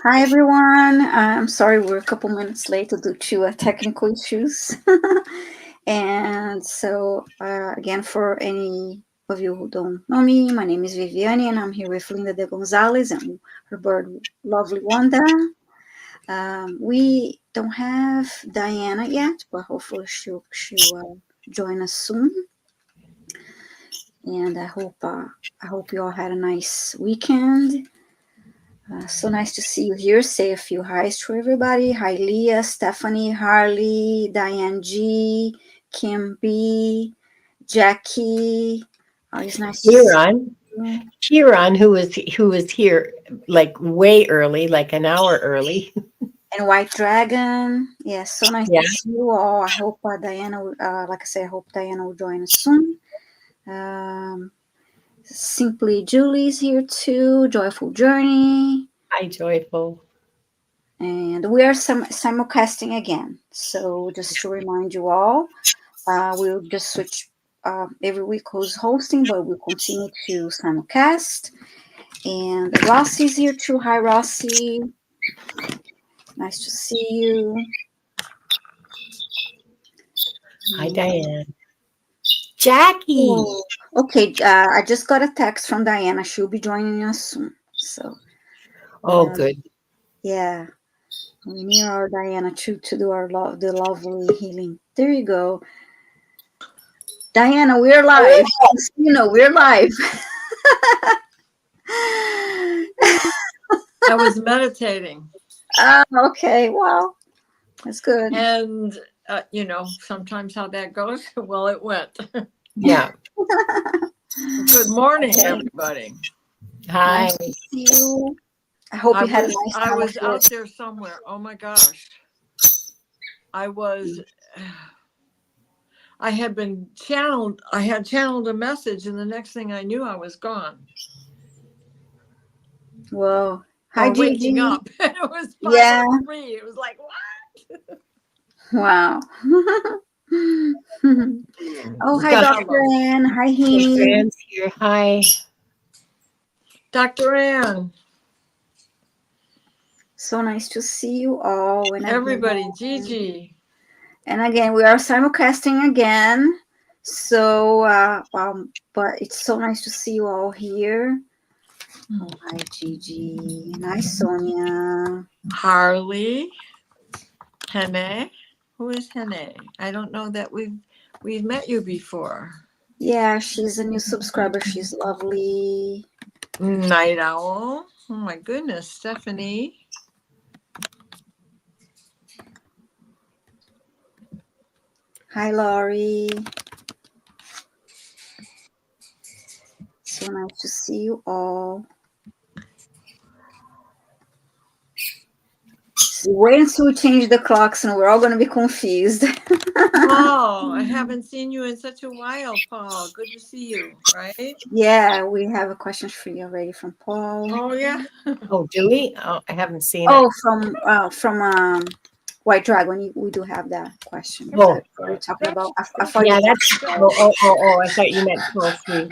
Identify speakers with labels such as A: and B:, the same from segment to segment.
A: Hi everyone. I'm sorry we're a couple minutes late due to technical issues. And so, again, for any of you who don't know me, my name is Viviane, and I'm here with Linda de Gonzalez and her bird, lovely Wanda. We don't have Diana yet, but hopefully she'll join us soon. And I hope you all had a nice weekend. So nice to see you here. Say a few hi's to everybody. Hi, Leah, Stephanie, Harley, Diane G, Kim B, Jackie. Always nice to see you.
B: Kieran, who was here like way early, like an hour early.
A: And White Dragon. Yes, so nice
B: Yeah.
A: to see you all. I hope Diana, like I said, I hope Diana will join us soon. Simply Julie's here too. Joyful Journey.
B: Hi, Joyful.
A: And we are simulcasting again. So just to remind you all, we'll just switch every week who's hosting, but we'll continue to simulcast. And Rossi's here too. Hi, Rossi. Nice to see you.
B: Hi, Diane. Jackie.
A: Oh, okay, I just got a text from Diana. She'll be joining us soon. So.
B: Good.
A: Yeah. We need our Diana to do the lovely healing. There you go. Diana, we're live. We're live.
C: I was meditating.
A: Okay. Wow. That's good.
C: And, sometimes how that goes. Well, it went.
B: Yeah.
C: Good morning, everybody.
B: Hi.
A: Nice to see you. I hope you had a nice time.
C: I was out there somewhere. Oh my gosh. I had channeled a message, and the next thing I knew, I was gone.
A: Whoa. Hi,
C: waking up. It was 5:03.
A: Yeah.
C: It was like, what?
A: Wow. Oh, hi, Dr. Ann. Hi, Heaney.
B: Dr. Ann's here. Hi.
C: Dr. Ann.
A: So nice to see you all. And
C: everybody, Gigi.
A: And again, we are simulcasting again. So, but it's so nice to see you all here. Oh, hi, Gigi. Nice, Sonia.
C: Harley. Hene. Who is Hene? I don't know that we've met you before.
A: Yeah, she's a new subscriber. She's lovely.
C: Night Owl. Oh my goodness, Stephanie.
A: Hi, Laurie. So nice to see you all. Wait until we change the clocks and we're all going to be confused.
C: Paul, I haven't seen you in such a while, Paul. Good to see you, right?
A: Yeah, we have a question for you already from Paul.
C: Oh, yeah.
B: Oh, do we? Oh, I haven't seen
A: it.
B: Oh,
A: from White Dragon, we do have that question.
B: Oh,
A: we're talking about.
B: I thought you meant Paul too.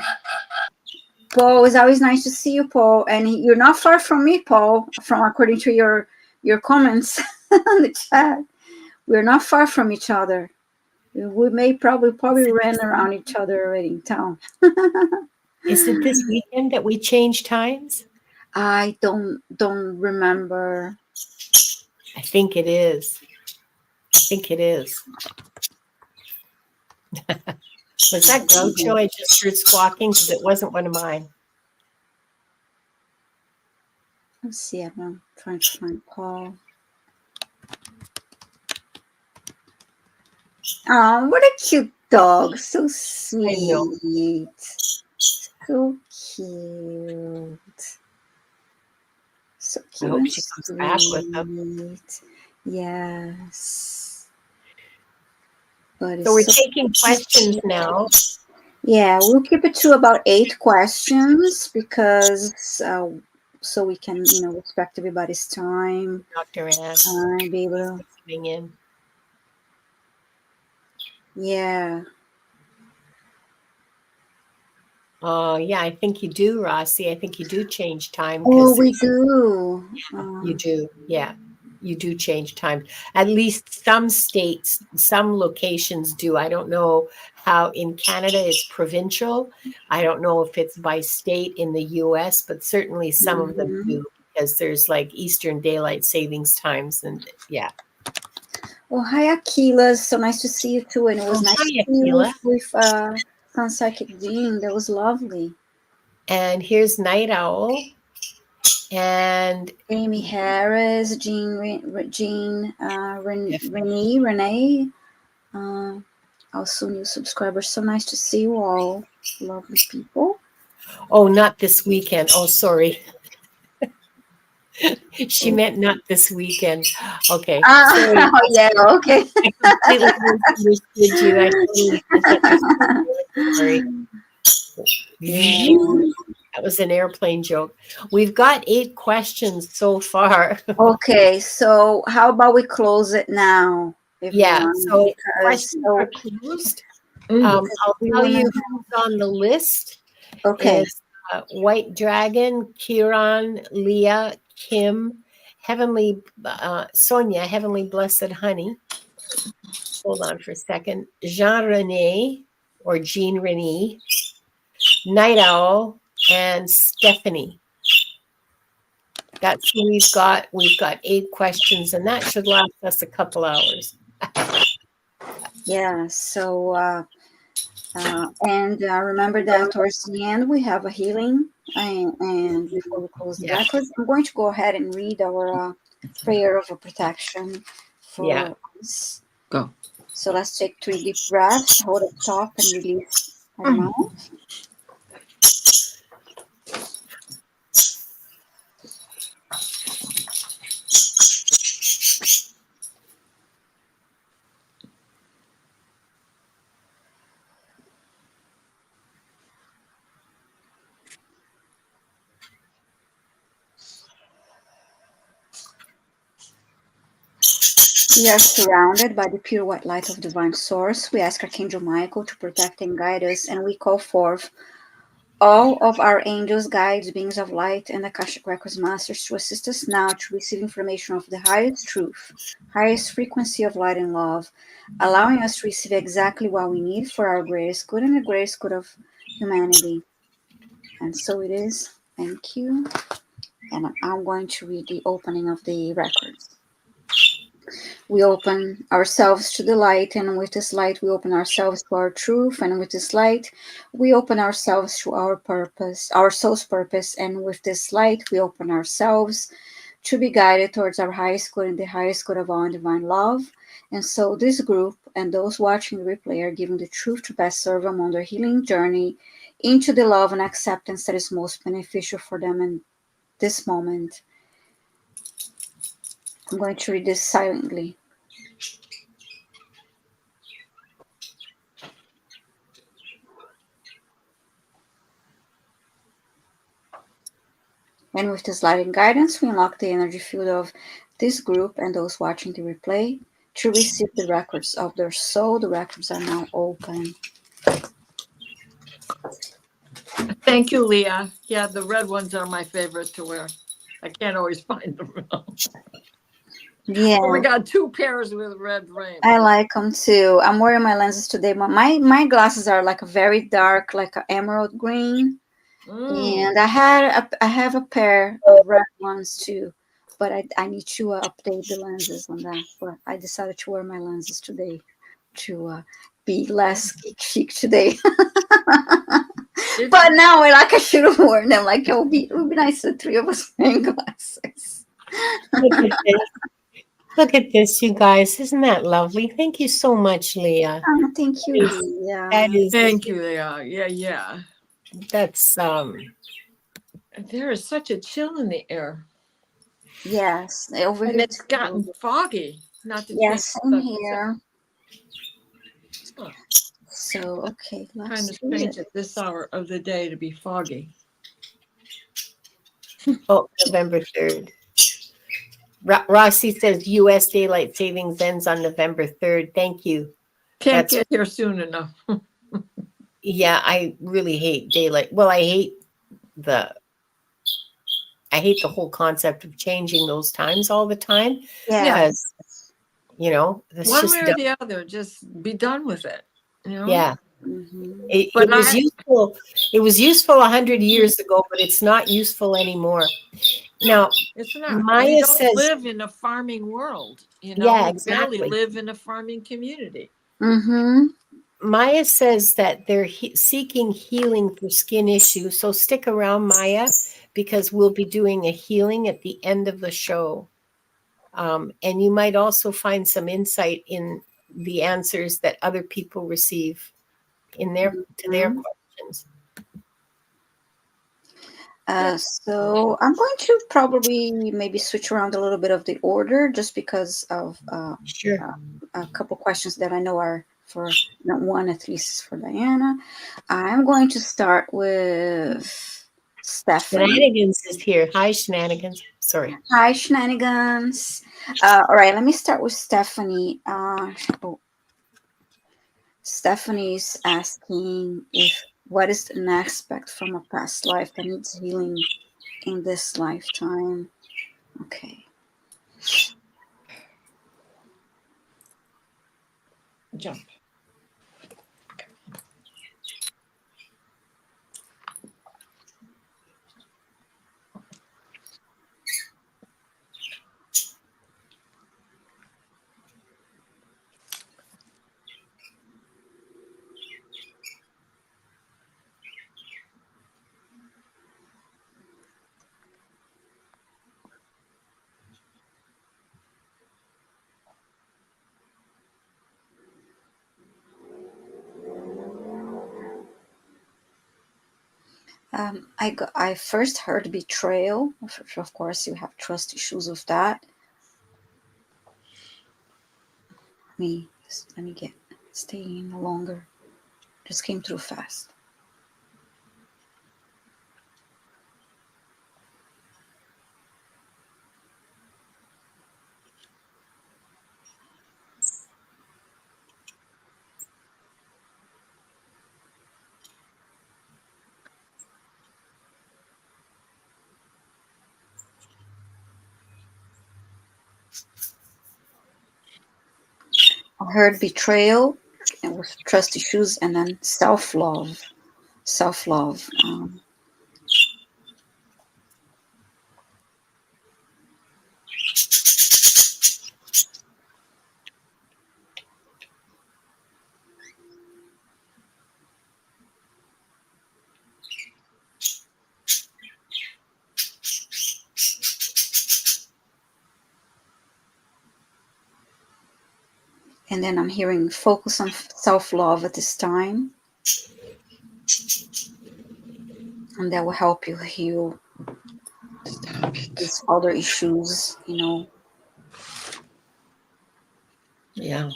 A: Paul, it's always nice to see you, Paul. And you're not far from me, Paul. According to your comments on the chat, we're not far from each other. We may probably ran around each other already in town.
B: Is it this weekend that we change times?
A: I don't remember.
B: I think it is. Was that Groucho I just heard squawking? Because it wasn't one of mine.
A: Let's see. I'm trying to find Paul. Oh, what a cute dog. So sweet. So cute. So cute.
B: I hope she comes back with them.
A: Yes.
B: But so we're taking questions now.
A: Yeah, we'll keep it to about 8 questions because so we can, respect everybody's time.
B: Dr. Ann.
A: Be able to
B: coming in.
A: Yeah.
B: Yeah, I think you do, Rossi. I think you do change time
A: Oh,
B: because
A: we do.
B: you do. Yeah, you do change time. At least some states, some locations do. I don't know how in Canada it's provincial. I don't know if it's by state in the US, but certainly some of them
A: Mhm.
B: do because there's like Eastern Daylight Savings Times. And yeah.
A: Oh, hi, Aquila. So nice to see you too. And it was
B: Oh,
A: nice to
B: hi,
A: see you
B: Akila.
A: with Sun Psychic Jean. That was lovely.
B: And here's Night Owl. And
A: Amy Harris, Renee. Uh, Also new subscribers. So nice to see you all, lovely people.
B: oh, not this weekend. Oh, sorry. She meant not this weekend. Okay. Sorry.
A: Oh yeah, okay.
B: I completely misunderstood you. I totally misunderstood you. Sorry.
A: Yeah.
B: Phew. That was an airplane joke. We've got 8 questions so far.
A: Okay, so how about we close it now,
B: Yeah.
A: everyone?
B: So
A: Because
B: questions are closed.
C: Mm.
B: I'll
A: we
B: tell
A: wanna.
B: you who's on the list.
A: Okay.
B: Is White Dragon, Kieran, Leah, Kim, Heavenly Sonia, Heavenly Blessed Honey. Hold on for a second. Jean Rene or Jean Rene, Night Owl, and Stephanie. That's who we've got. We've got 8 questions, and that should last us a couple hours.
A: Yeah. So and remember that towards the end we have a healing, and before we close the
B: Yeah,
A: records, I'm going to go ahead and read our prayer of a protection
B: yeah.
A: for us.
C: Go.
A: So let's take 3 deep breaths, hold at the top, and release at the
C: Mm.
A: mouth. We are surrounded by the pure white light of divine source. We ask Archangel Michael to protect and guide us, and we call forth all of our angels, guides, beings of light, and Akashic Records masters to assist us now to receive information of the highest truth, highest frequency of light and love, allowing us to receive exactly what we need for our greatest good and the greatest good of humanity. And so it is. Thank you. And I'm going to read the opening of the records. We open ourselves to the light, and with this light, we open ourselves to our truth, and with this light, we open ourselves to our purpose, our soul's purpose, and with this light, we open ourselves to be guided towards our highest good and the highest good of all in divine love. And so, this group and those watching the replay are given the truth to best serve them on their healing journey into the love and acceptance that is most beneficial for them in this moment. I'm going to read this silently. And with this light and guidance, we unlock the energy field of this group and those watching the replay to receive the records of their soul. The records are now open.
C: Thank you, Leah. Yeah, the red ones are my favorite to wear. I can't always find them.
A: Yeah,
C: Oh, we got 2 pairs with red frames.
A: I like them too. I'm wearing my lenses today. My glasses are like a very dark, like an emerald green.
C: Mm.
A: And I have a pair of red ones too, but I need to update the lenses on that. But I decided to wear my lenses today to be less geek chic today. But now I like I should have worn them. Like it would be nice the 3 of us wearing glasses.
B: Look at this. Look at this, you guys. Isn't that lovely? Thank you so much, Leah.
A: Thank you, Leah.
B: That is
C: Thank you, Leah. Yeah, yeah.
B: that's
C: There is such a chill in the air.
A: Yes, over
C: And
A: here
C: it's gotten
A: too.
C: foggy. Not to change
A: Yes, in
C: the
A: here.
C: oh,
A: So okay,
C: kind
A: let's
C: of
A: do
C: strange
A: it.
C: at this hour of the day to be foggy.
B: November 3rd. Rossi says U.S. daylight savings ends on November 3rd. Thank you.
C: Can't
B: That's
C: get here soon enough.
B: Yeah, I really hate daylight. Well, the I hate the whole concept of changing those times all the time
A: Yeah.
B: because, that's
C: One way
B: just
C: or
B: dumb.
C: the other, just be done with it.
B: Yeah.
A: Hmm.
B: It
C: But
B: was
C: I,
B: useful. It was useful 100 years ago, but it's not useful anymore. Now,
C: it's not. We
B: Maya
C: don't
B: says,
C: live in a farming world.
B: yeah,
C: We barely
B: exactly.
C: live in a farming community.
A: Hmm.
B: Maya says that they're seeking healing for skin issues. So stick around, Maya, because we'll be doing a healing at the end of the show. And you might also find some insight in the answers that other people receive to their questions.
C: Yeah.
A: So I'm going to probably maybe switch around a little bit of the order just because of
B: Sure.
A: a couple questions that I know are for not one at least is for Diana. I'm going to start with Stephanie.
B: Shenanigans is here. Hi, Shenanigans. Sorry.
A: Hi, Shenanigans. All right, let me start with Stephanie. Stephanie's asking if what is an aspect from a past life that needs healing in this lifetime. Okay.
C: Jump.
A: I first heard betrayal. Of course, you have trust issues with that. Let me get staying longer. Just came through fast. I heard betrayal and with trust issues, and then self love. Self love. And then I'm hearing focus on self love at this time, and that will help you heal
C: Stop it.
A: these other issues.
B: Yeah.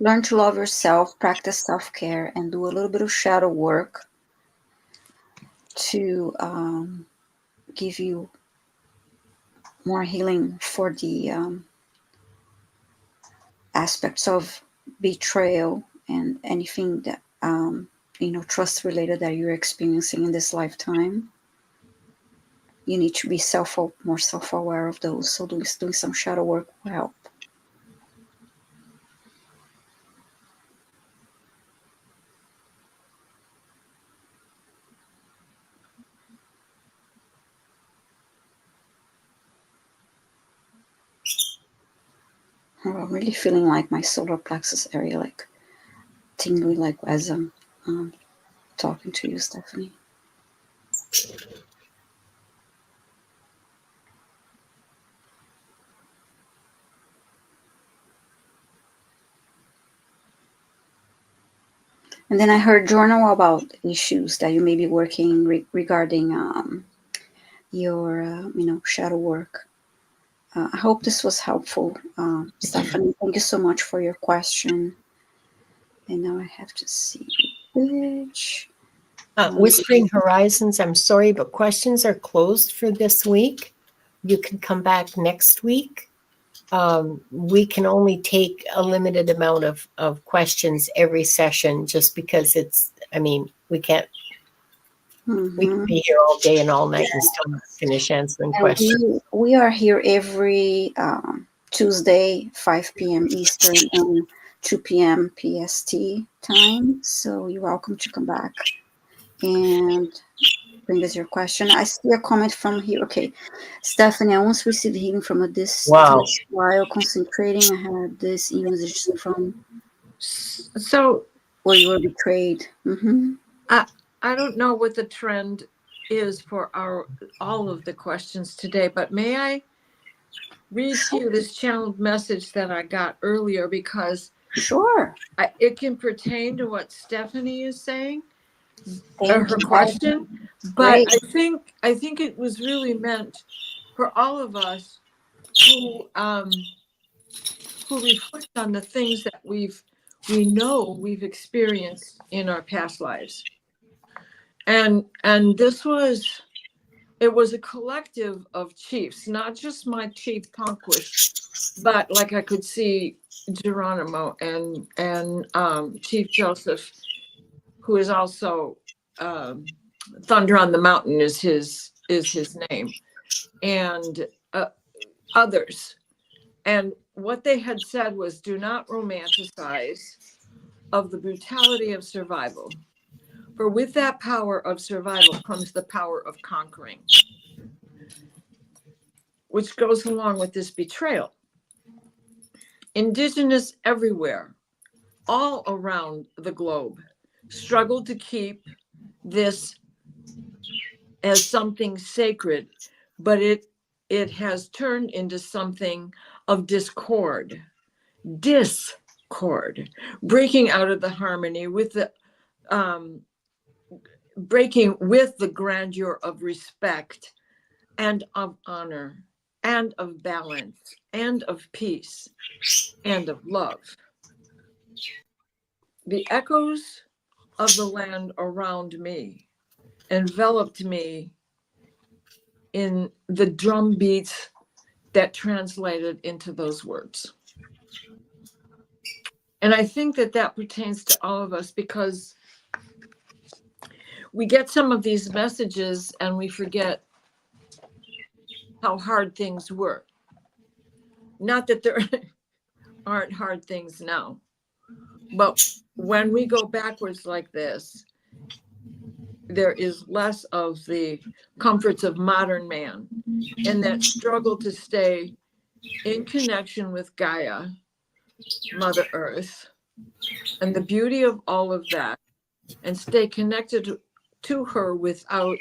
A: Learn to love yourself, practice self care, and do a little bit of shadow work to give you more healing for the aspects of betrayal and anything that trust related that you're experiencing in this lifetime. You need to be more self-aware of those. So doing some shadow work will help. I'm really feeling like my solar plexus area like tingling like as I'm talking to you, Stephanie. And then I heard journal about issues that you may be working regarding your, shadow work. I hope this was helpful, Stephanie. Thank you so much for your question. And now I have to see which.
B: Whispering Horizons, I'm sorry, but questions are closed for this week. You can come back next week. We can only take a limited amount of questions every session just because we can't, we can be here all day and all night and still not finish answering
A: And
B: questions.
A: we are here every Tuesday, 5 p.m. Eastern and 2 p.m. PST time. So you're welcome to come back and bring us your question. I see a comment from here. Okay. Stephanie, I once received healing from a distance
B: Wow.
A: while concentrating. I had this message from
C: So
A: where you were betrayed. Mm-hmm.
C: I don't know what the trend is for all of the questions today, but may I read to you this channeled message that I got earlier, because
A: Sure.
C: it can pertain to what Stephanie is saying, or
A: Thank
C: her
A: you.
C: question. But
A: Great.
C: I think it was really meant for all of us who reflect on the things that we know we've experienced in our past lives. And it was a collective of chiefs, not just my chief Tonquish, but like I could see Geronimo and Chief Joseph, who is also Thunder on the Mountain is his name, and others. And what they had said was, do not romanticize of the brutality of survival. For with that power of survival comes the power of conquering, which goes along with this betrayal. Indigenous everywhere, all around the globe, struggle to keep this as something sacred, but it has turned into something of discord, breaking out of the harmony with the breaking with the grandeur of respect and of honor and of balance and of peace and of love. The echoes of the land around me enveloped me in the drum beats that translated into those words. And I think that pertains to all of us, because we get some of these messages and we forget how hard things were. Not that there aren't hard things now, but when we go backwards like this, there is less of the comforts of modern man and that struggle to stay in connection with Gaia, Mother Earth, and the beauty of all of that, and stay connected to her without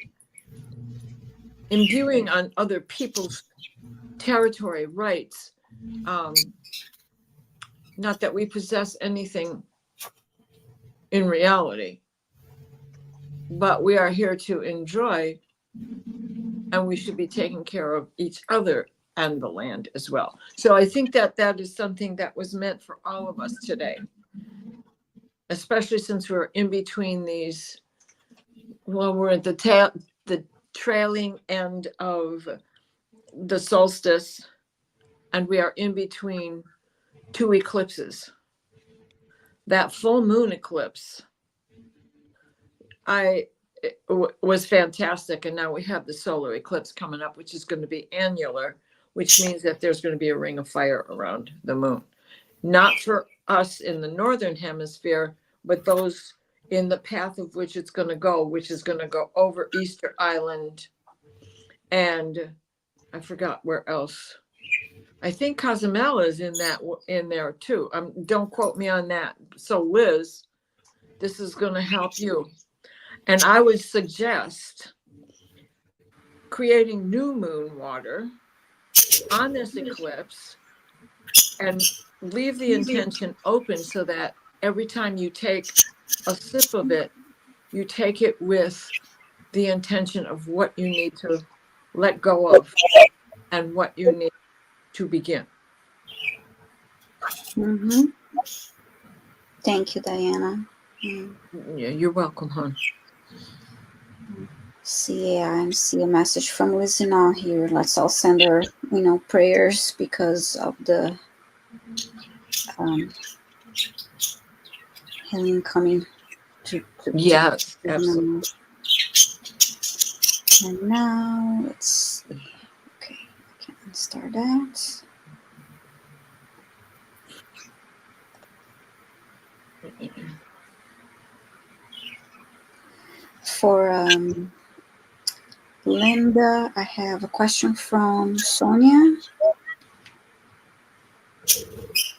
C: imbuing on other people's territory, rights. Not that we possess anything in reality, but we are here to enjoy, and we should be taking care of each other and the land as well. So I think that is something that was meant for all of us today, especially since we're in between these. Well, we're at the trailing end of the solstice, and we are in between two eclipses. That full moon eclipse was fantastic, and now we have the solar eclipse coming up, which is going to be annular, which means that there's going to be a ring of fire around the moon. Not for us in the northern hemisphere, but those in the path of which it's going to go, which is going to go over Easter Island, and I forgot where else. I think Cozumel is in there too. Don't quote me on that. So Liz, this is going to help you. And I would suggest creating new moon water on this eclipse and leave the intention open so that every time you take a sip of it, you take it with the intention of what you need to let go of and what you need to begin.
A: Mm-hmm. Thank you, Diana. Mm.
C: Yeah, you're welcome, hon.
A: See a message from Lizina here. Let's all send her, prayers because of the um, healing coming to
C: Yes, absolutely.
A: now. And now let's see. Okay, I can start that. For Linda, I have a question from Sonia.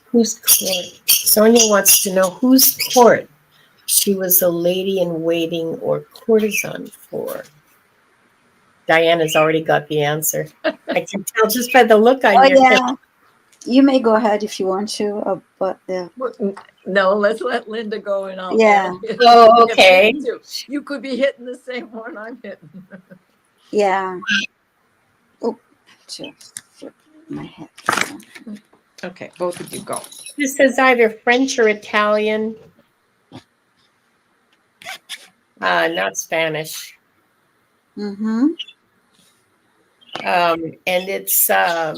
B: Whose court? Sonia wants to know whose court she was a lady in waiting or courtesan for. Diana's already got the answer. I can tell just by the look on
A: Oh
B: your face.
A: yeah, you may go ahead if you want to, but
C: No, let's let Linda go and I'll
A: yeah.
C: add it.
B: Oh,
C: If you
B: okay.
C: need to. You could be hitting the same one I'm hitting.
A: Yeah. Oh, just flip my head.
C: Okay, both of you go.
B: This says either French or Italian. Not Spanish.
A: Mm-hmm.
B: And it's yeah,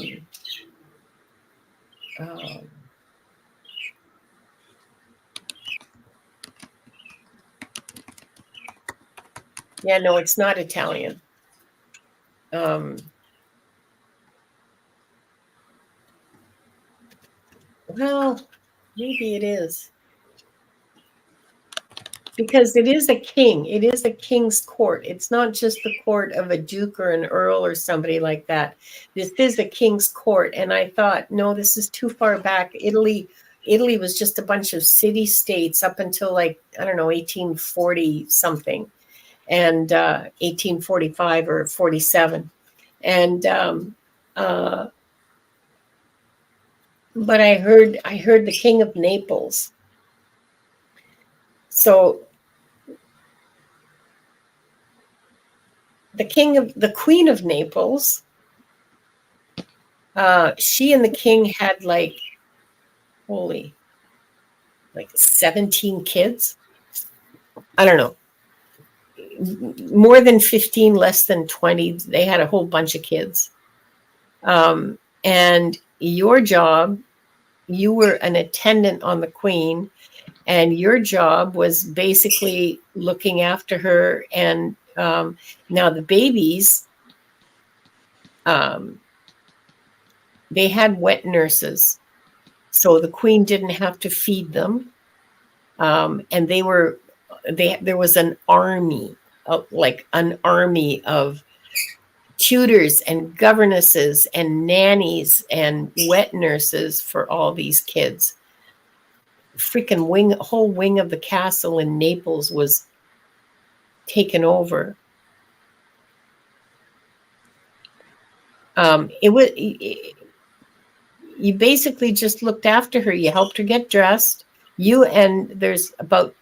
B: no, it's not Italian. Well, maybe it is. Because it is a king. It is a king's court. It's not just the court of a duke or an earl or somebody like that. This is a king's court. And I thought, no, this is too far back. Italy was just a bunch of city states up until 1840 something, and 1845 or 47. And but I heard the King of Naples. So the Queen of Naples, she and the king had 17 kids. I don't know, more than 15, less than 20. They had a whole bunch of kids. And your job, you were an attendant on the Queen, and your job was basically looking after her. And now the babies, they had wet nurses, so the Queen didn't have to feed them. And there was an army of tutors and governesses and nannies and wet nurses for all these kids. Freaking whole wing of the castle in Naples was taken over. You basically just looked after her. You helped her get dressed. And there's about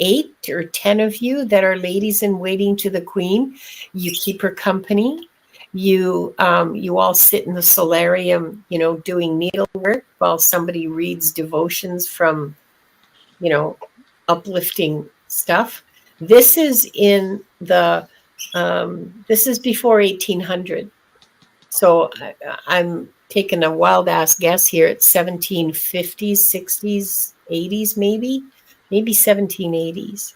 B: 8 or 10 of you that are ladies in waiting to the Queen. You keep her company. You all sit in the solarium, doing needlework while somebody reads devotions from, uplifting stuff. This is this is before 1800. So I'm taking a wild ass guess here. It's 1750s, 60s, 80s, maybe 1780s.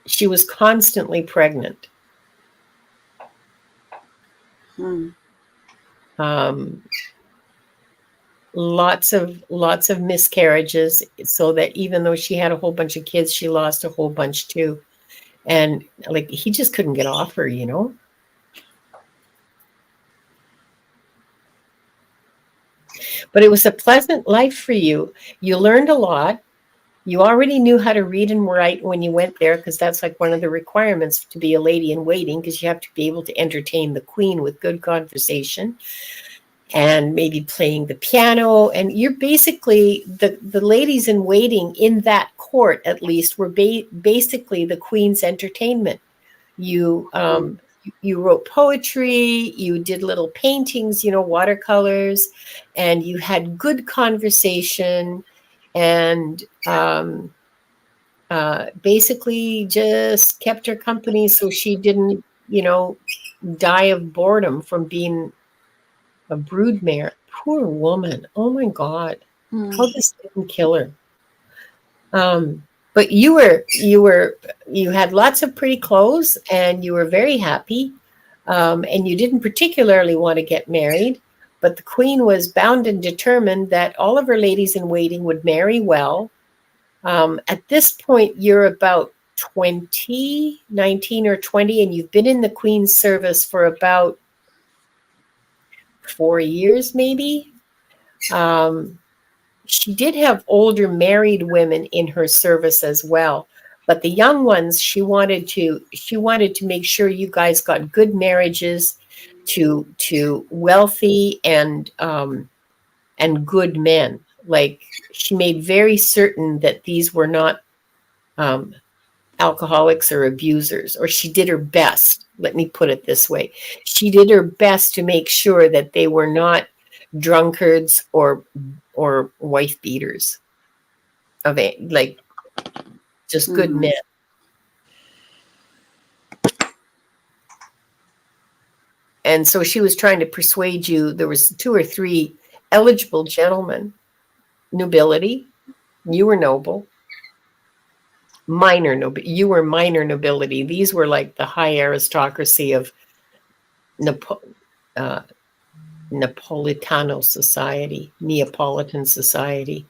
B: She was constantly pregnant. Lots of miscarriages, so that even though she had a whole bunch of kids, she lost a whole bunch too. And he just couldn't get off her, But it was a pleasant life for you. You learned a lot. You already knew how to read and write when you went there, because that's like one of the requirements to be a lady in waiting, because you have to be able to entertain the queen with good conversation and maybe playing the piano. And you're basically the ladies in waiting in that court, at least, were basically the queen's entertainment. You you wrote poetry, you did little paintings, watercolors, and you had good conversation, and basically just kept her company so she didn't, die of boredom from being a broodmare. Poor woman. Oh my God. How this didn't kill her. But you had lots of pretty clothes, and you were very happy. And you didn't particularly want to get married, but the queen was bound and determined that all of her ladies in waiting would marry well. At this point, you're about 20, 19 or 20, and you've been in the queen's service for about 4 years, maybe. She did have older married women in her service as well, but the young ones, she wanted to make sure you guys got good marriages to wealthy and good men. Like, she made very certain that these were not alcoholics or abusers, or she did her best. Let me put it this way. She did her best to make sure that they were not drunkards or wife beaters of it, like just good men. And so she was trying to persuade you. There was 2 or 3 eligible gentlemen, nobility. You were noble. You were minor nobility. These were like the high aristocracy of Napolitano society, Neapolitan society.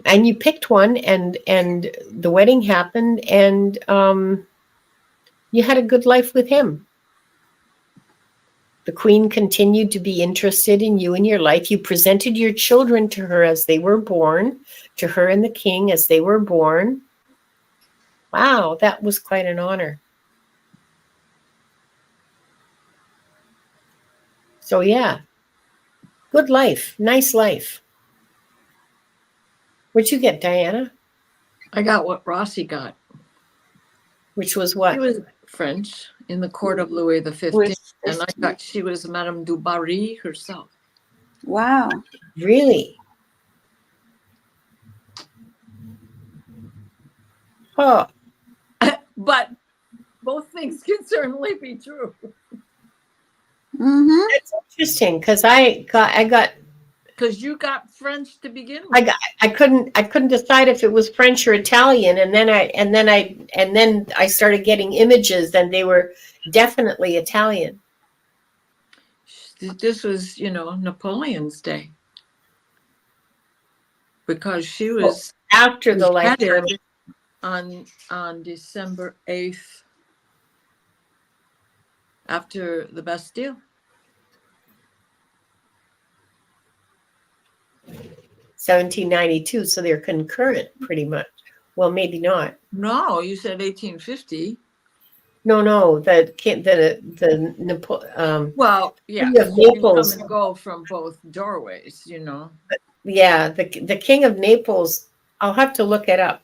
B: And you picked one, and the wedding happened, and you had a good life with him. The queen continued to be interested in you and your life. You presented your children to her as they were born, to her and the king as they were born. Wow, that was quite an honor. So yeah, good life, nice life. What'd you get, Diana?
C: I got what Rossi got.
B: Which was what?
C: She was French in the court of Louis XV, and I got she was Madame du Barry herself.
A: Wow.
B: Really? Huh.
C: But both things can certainly be true.
A: Mm-hmm.
B: That's interesting, because I got
C: because you got French to begin with.
B: I couldn't decide if it was French or Italian, and then I started getting images, and they were definitely Italian.
C: This was, Napoleon's day, because she was
B: after the lifetime
C: on December 8th, after the Bastille.
B: 1792, so they're concurrent, pretty much. Well, maybe not.
C: No, you said 1850.
B: No, well,
C: yeah,
B: King of Naples
C: come and go from both doorways,
B: Yeah, the King of Naples. I'll have to look it up.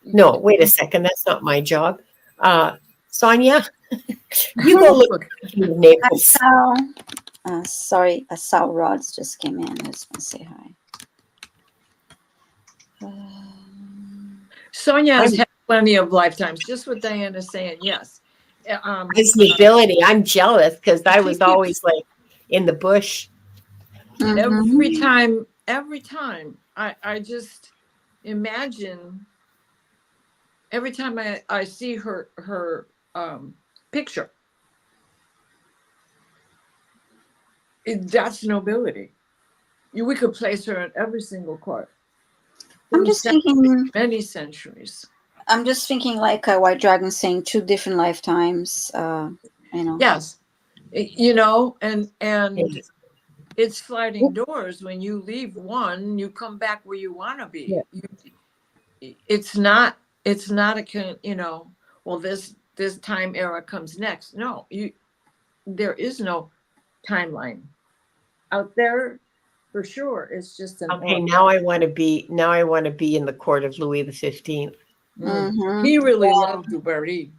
B: No, wait a second. That's not my job. Sonia, you go look at the King of Naples.
A: Sorry, Sal Rods just came in. I just want to say hi.
C: Sonia has had plenty of lifetimes. Just what Diana's saying, yes.
B: His nobility. I'm jealous, because I was always like in the bush.
C: Mm-hmm. Every time, I just imagine. Every time I see her picture, that's nobility. We could place her in every single court.
A: I'm just thinking
C: many centuries.
A: I'm just thinking like a White Dragon saying 2 different lifetimes.
C: Yes, and it's sliding doors. When you leave one, you come back where you want to be. It's not a well, this time era comes next. No, there is no timeline out there for sure. It's just an
B: Okay, now I want to be in the court of Louis the 15th.
C: He really loved Dubarry.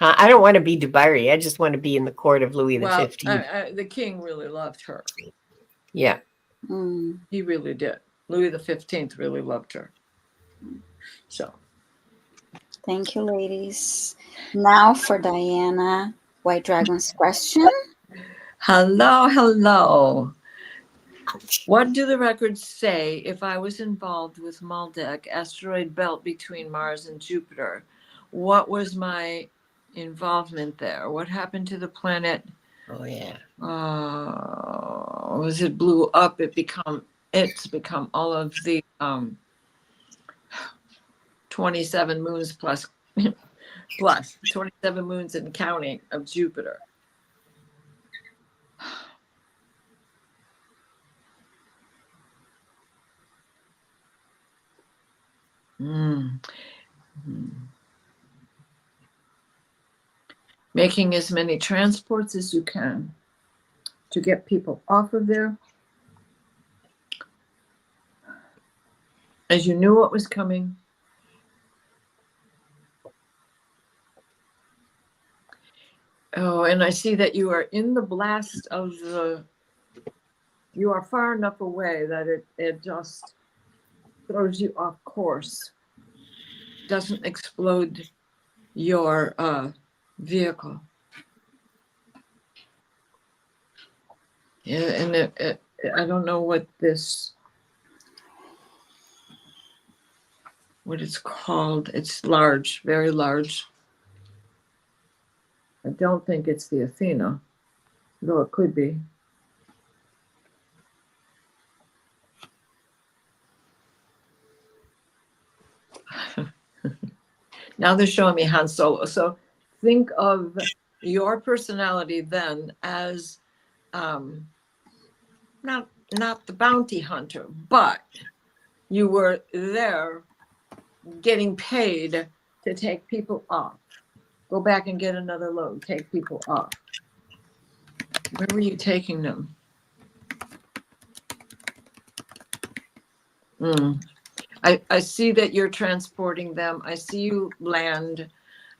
B: I don't want to be Dubarry. I just want to be in the court of Louis the 15th.
C: The king really loved her.
B: Yeah.
C: He really did. Louis the 15th really loved her. So.
A: Thank you, ladies. Now for Diana White Dragon's question.
C: Hello. What do the records say if I was involved with Maldek, asteroid belt between Mars and Jupiter? What was my involvement there? What happened to the planet?
B: Oh yeah.
C: As it blew up, it's become all of the 27 moons plus 27 moons and counting of Jupiter. Making as many transports as you can to get people off of there. As you knew what was coming. Oh, and I see that you are in the blast of you are far enough away that it just throws you off course. Doesn't explode your vehicle. Yeah, and I don't know what it's called. It's large, very large. I don't think it's the Athena, though it could be. Now they're showing me Han Solo. So think of your personality then as not the bounty hunter, but you were there getting paid to take people off. Go back and get another load, take people off. Where were you taking them? I see that you're transporting them. I see you land.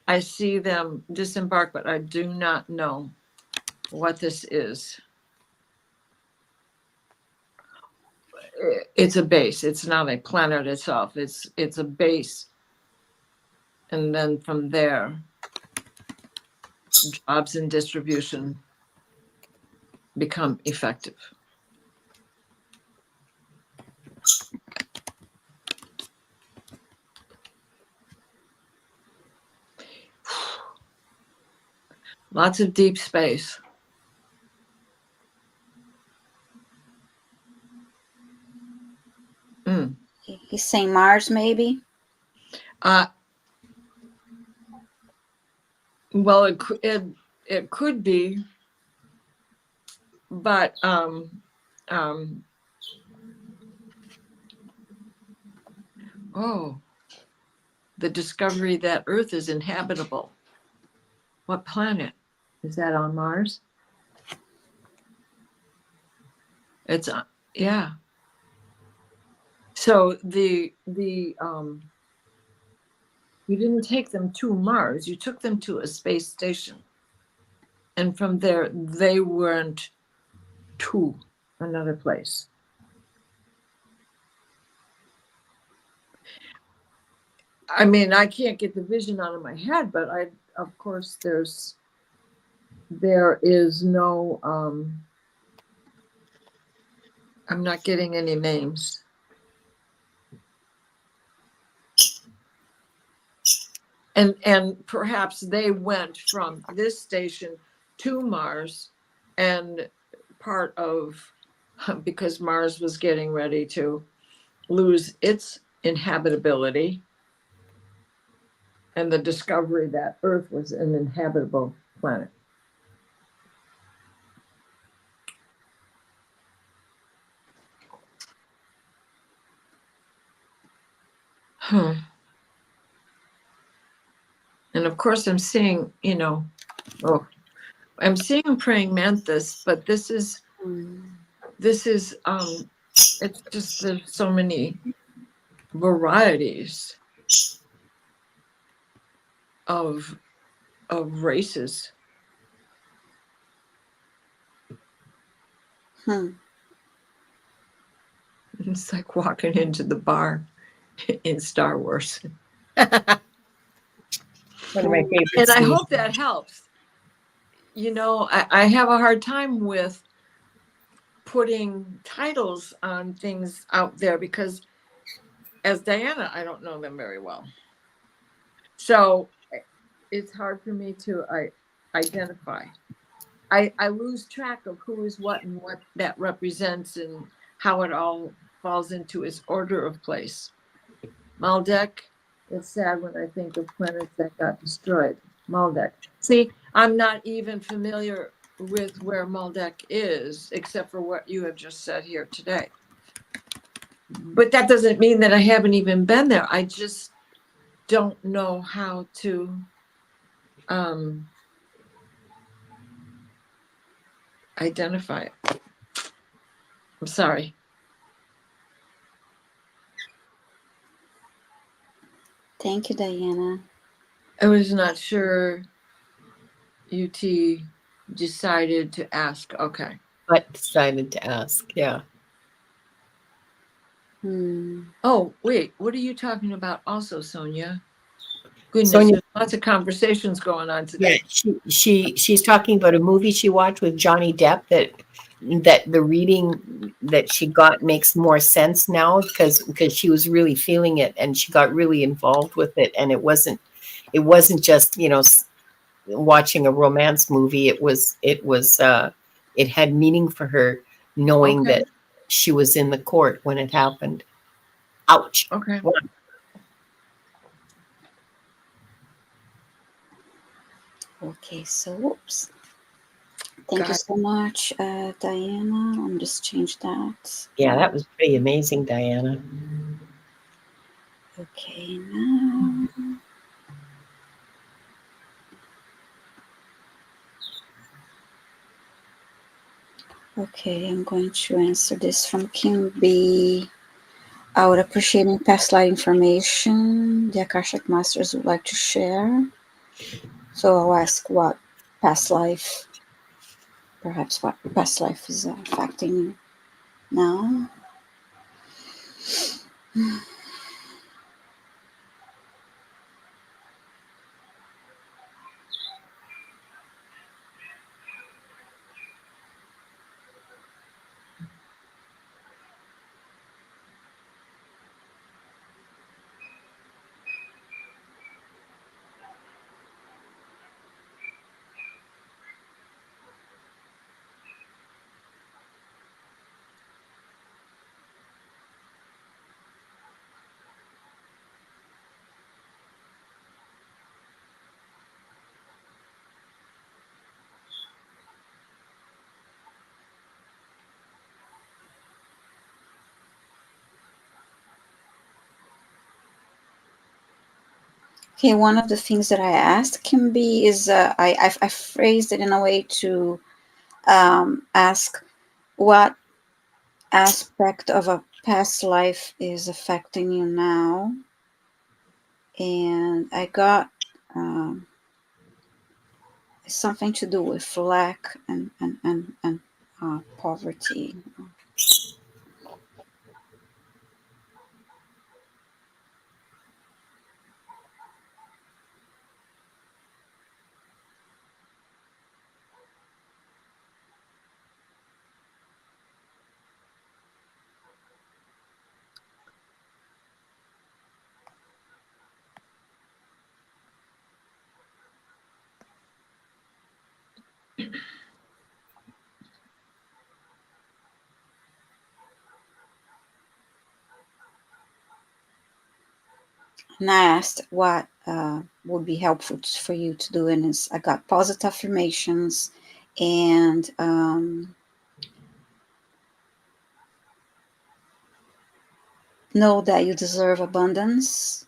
C: I see them disembark, but I do not know what this is. It's a base. It's not a planet itself. It's a base. And then from there, jobs and distribution become effective. Lots of deep space.
A: He's saying Mars, maybe?
C: Well, it could be, but the discovery that Earth is inhabitable. What planet? Is that on Mars? It's yeah. So you didn't take them to Mars, you took them to a space station. And from there, they went to another place. I mean, I can't get the vision out of my head, but of course, there is no, I'm not getting any names. And perhaps they went from this station to Mars, and part of, because Mars was getting ready to lose its inhabitability, and the discovery that Earth was an inhabitable planet. Huh. And of course, I'm seeing, oh, I'm seeing praying mantis, but this is, it's just there's so many varieties of races.
A: Hmm.
C: It's like walking into the bar in Star Wars.
B: One of my favorite
C: And I
B: scenes.
C: hope that helps. I have a hard time with putting titles on things out there because as Diana, I don't know them very well. So it's hard for me to identify. I lose track of who is what and what that represents and how it all falls into its order of place. Maldek, it's sad when I think of planets that got destroyed. Maldek. See, I'm not even familiar with where Maldek is, except for what you have just said here today. But that doesn't mean that I haven't even been there. I just don't know how to identify it. I'm sorry.
A: Thank you, Diana.
C: I was not sure UT decided to ask. Okay.
B: But decided to ask. Yeah.
C: Oh, wait. What are you talking about also, Sonia? Goodness,
B: Sonia,
C: there's lots of conversations going on
B: yeah,
C: today.
B: she's talking about a movie she watched with Johnny Depp that the reading that she got makes more sense now because she was really feeling it and she got really involved with it, and it wasn't just watching a romance movie. It had meaning for her, knowing
C: Okay.
B: that she was in the court when it happened. Ouch.
C: Okay.
A: Okay, so whoops. Thank you
C: Got
A: so much, Diana. I'm just change that.
B: Yeah, that was pretty amazing, Diana.
A: Okay, now. Okay, I'm going to answer this from Kim B. I would appreciate any past life information the Akashic Masters would like to share. So I'll ask what past life, perhaps what past life is affecting you now. Okay, one of the things that I asked Kim B is I phrased it in a way to ask what aspect of a past life is affecting you now, and I got something to do with lack and poverty. And I asked what would be helpful for you to do, and I got positive affirmations and know that you deserve abundance.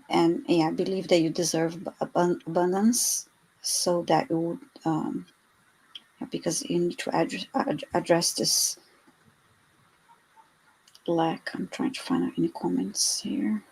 A: And yeah, believe that you deserve abundance, so that you would, because you need to address this lack. I'm trying to find out any comments here.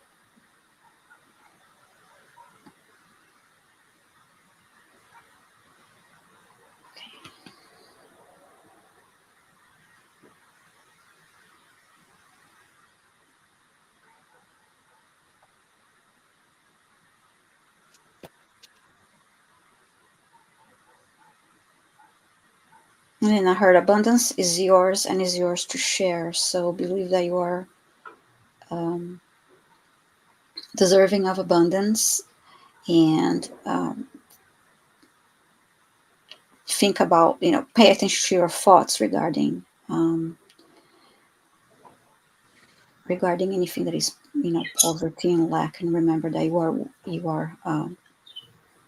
A: And then I heard abundance is yours and is yours to share. So believe that you are um, deserving of abundance, and think about, pay attention to your thoughts regarding anything that is, poverty and lack, and remember that you are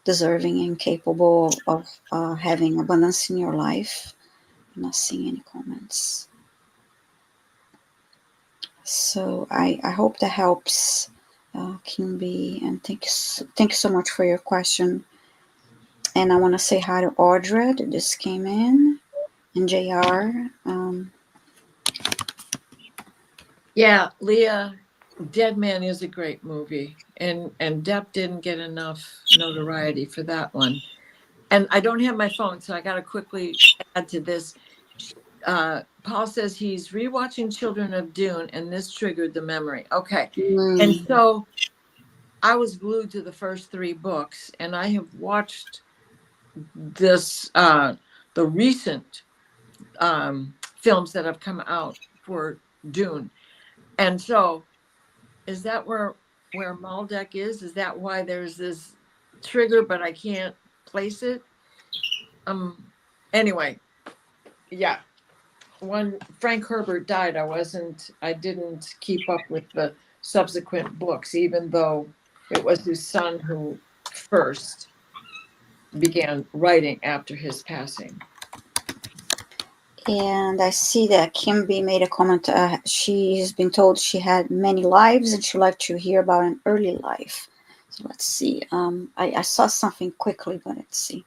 A: deserving and capable of having abundance in your life. I'm not seeing any comments. So I hope that helps, Kimby, and thank you so much for your question. And I want to say hi to Audra that just came in, and JR.
C: Yeah, Leah, Dead Man is a great movie, and Depp didn't get enough notoriety for that one. And I don't have my phone, so I got to quickly add to this. Paul says he's rewatching Children of Dune, and this triggered the memory. Okay, and so I was glued to the first three books, and I have watched this the recent films that have come out for Dune, and so is that where Malbec is? Is that why there's this trigger, but I can't place it? Anyway, yeah. When Frank Herbert died, I didn't keep up with the subsequent books, even though it was his son who first began writing after his passing.
A: And I see that Kimby made a comment. She's been told she had many lives and she'd like to hear about an early life. So let's see. I saw something quickly, but let's see.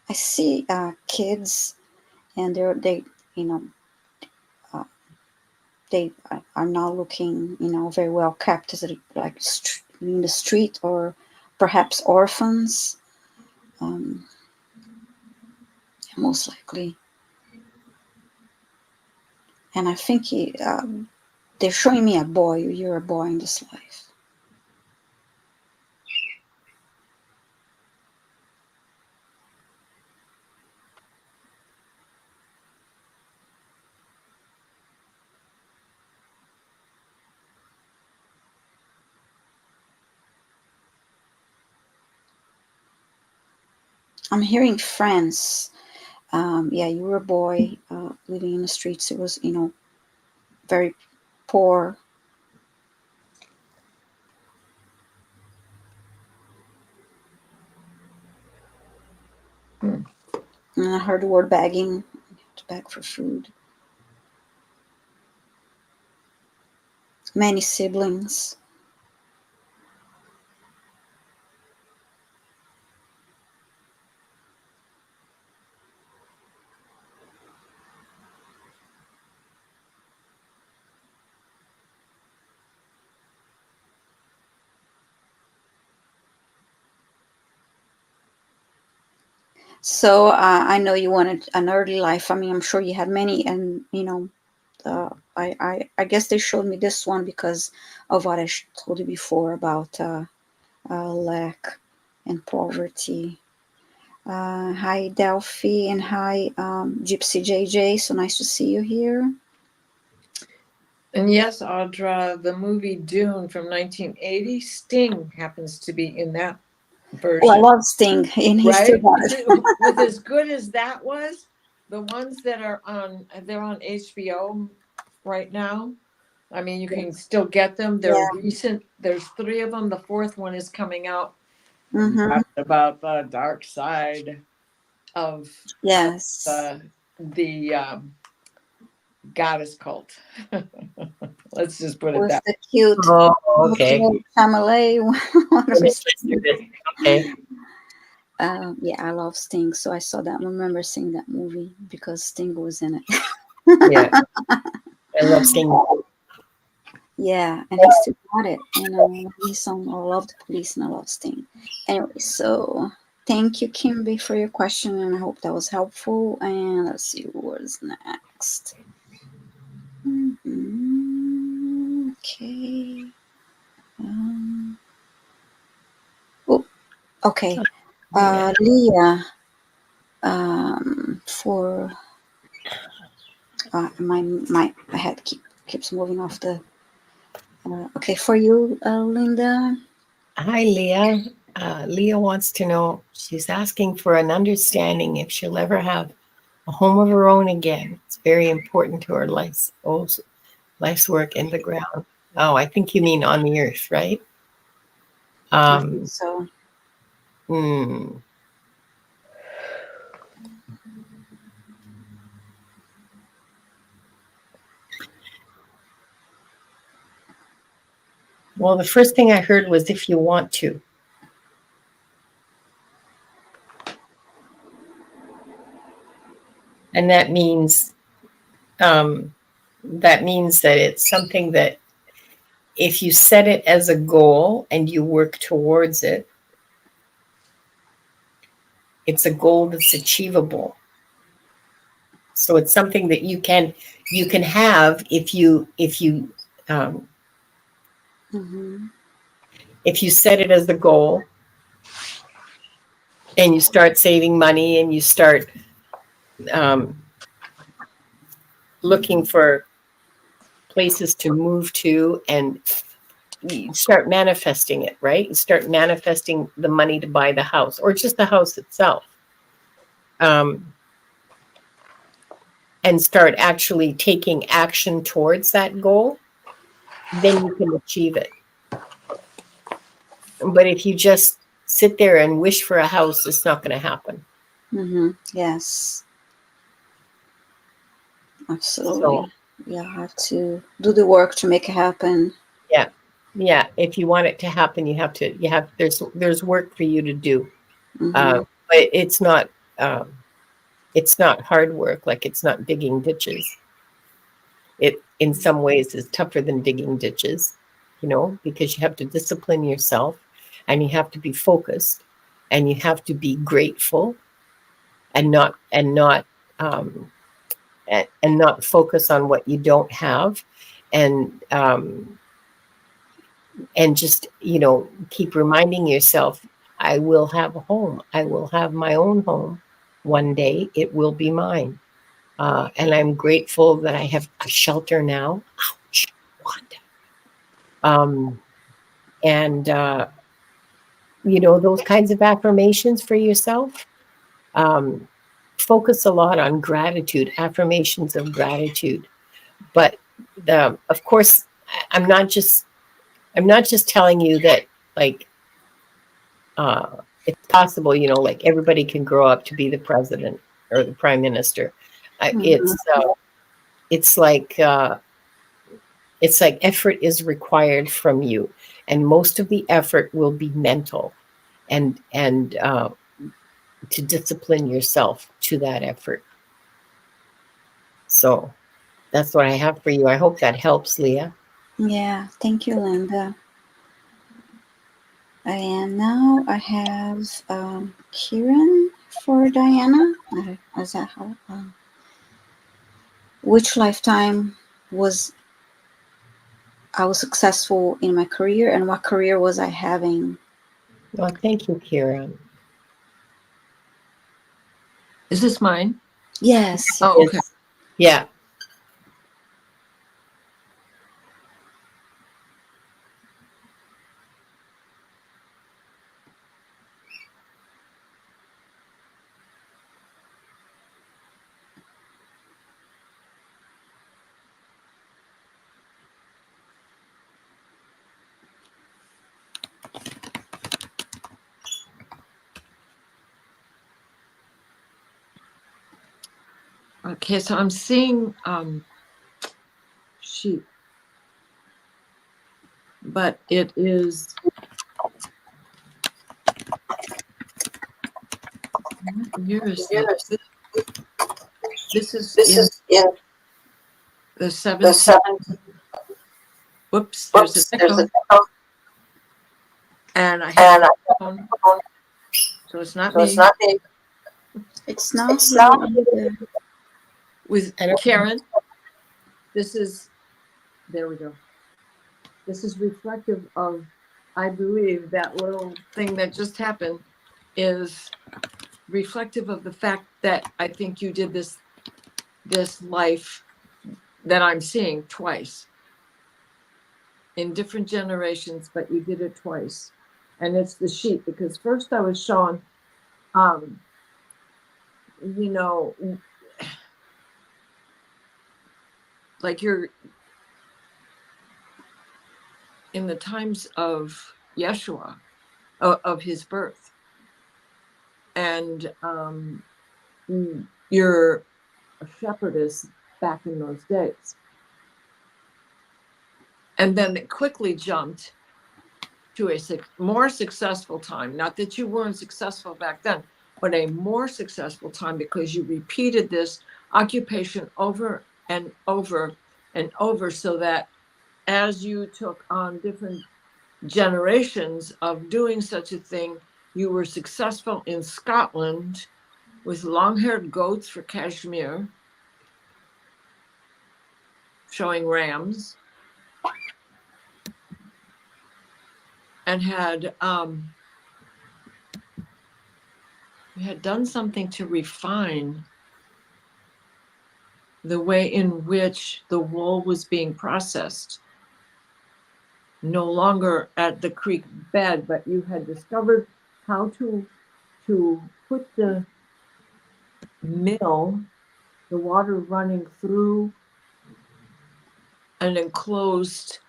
A: I see kids, and they you know uh, they are now looking very well kept, as like in the street, or perhaps orphans, most likely. And I think they're showing me a boy. You're a boy in this life. I'm hearing friends. Yeah, you were a boy living in the streets. It was, very poor. And I heard the word begging, to beg for food. Many siblings. So I know you wanted an early life. I mean, I'm sure you had many, and I guess they showed me this one because of what I told you before about lack and poverty. Hi Delphi, and hi Gypsy JJ. So nice to see you here.
C: And yes, Audra, the movie Dune from 1980, Sting happens to be in that version.
A: Oh, I love Sting, and he still
C: Right?
A: got it.
C: With as good as that was, the ones that are on, they're on HBO right now. I mean, you can still get them. They're recent. There's 3 of them. The 4th one is coming out.
A: Mm-hmm.
C: That's about the dark side of
A: Yes.
C: the goddess cult. Let's just put it
A: With
C: that.
A: the cute
B: Oh, okay.
A: Chalamet, whatever.
B: Let's do this. Okay.
A: Yeah, I love Sting, so I saw that. I remember seeing that movie because Sting was in it.
B: Yeah. I love seeing.
A: Yeah, and he still got it. And his song, I love the police and I love Sting. Anyway, so thank you, Kimby, for your question, and I hope that was helpful. And let's see what's next. Okay. Oh, okay.
B: Yeah.
A: Leah, for my head keeps moving off the. Okay, for you, Linda.
B: Hi, Leah. Leah wants to know, she's asking for an understanding if she'll ever have a home of her own again. It's very important to her life's work in the ground. Oh, I think you mean on the earth, right?
A: I think so.
B: Hmm. Well, the first thing I heard was if you want to. And that means that it's something that if you set it as a goal and you work towards it, it's a goal that's achievable. So it's something that you can have
A: Mm-hmm.
B: if you set it as a goal and you start saving money and you start um, looking for places to move to, and you start manifesting it, right? You start manifesting the money to buy the house or just the house itself. And start actually taking action towards that goal, then you can achieve it. But if you just sit there and wish for a house, it's not going to happen.
A: Mm-hmm. Yes, absolutely.
B: So,
A: Yeah, I have to do the work to make it happen.
B: yeah. If you want it to happen, there's work for you to do.
A: Mm-hmm.
B: But it's not hard work. Like it's not digging ditches. It in some ways is tougher than digging ditches, because you have to discipline yourself, and you have to be focused, and you have to be grateful, and um, not focus on what you don't have, and just keep reminding yourself, I will have a home. I will have my own home one day. It will be mine. And I'm grateful that I have a shelter now. Ouch, what? And those kinds of affirmations for yourself. Um, Focus a lot on gratitude, affirmations of gratitude. But of course, I'm not just telling you that, like, it's possible, like everybody can grow up to be the president or the prime minister.
A: Mm-hmm.
B: It's like effort is required from you, and most of the effort will be mental, and to discipline yourself to that effort. So that's what I have for you. I hope that helps, Leah.
A: Yeah, thank you, Linda. And now I have Kieran for Diana. Is that how? Which lifetime was I was successful in my career, and what career was I having?
B: Well, thank you, Kira.
C: Is this mine?
A: Yes,
C: Oh, okay.
B: Yeah.
C: Okay, so I'm seeing sheep, but it is, what year is this? This is in the 17th. Whoops, there's an echo. And I have a phone, so it's not me.
A: It's not you either.
C: With
B: I don't-
C: Karen, this is, there we go. This is reflective of, I believe that little thing that just happened is reflective of the fact that I think you did this life that I'm seeing twice in different generations, but you did it twice. And it's the sheep, because first I was shown, you know, like you're in the times of Yeshua, of his birth. And you're a shepherdess back in those days. And then it quickly jumped to a more successful time. Not that you weren't successful back then, but a more successful time, because you repeated this occupation over and over and over, so that as you took on different generations of doing such a thing, you were successful in Scotland with long-haired goats for cashmere, showing rams, and had you had done something to refine the way in which the wool was being processed. No longer at the creek bed, but you had discovered how to put the mill, the water running through an enclosed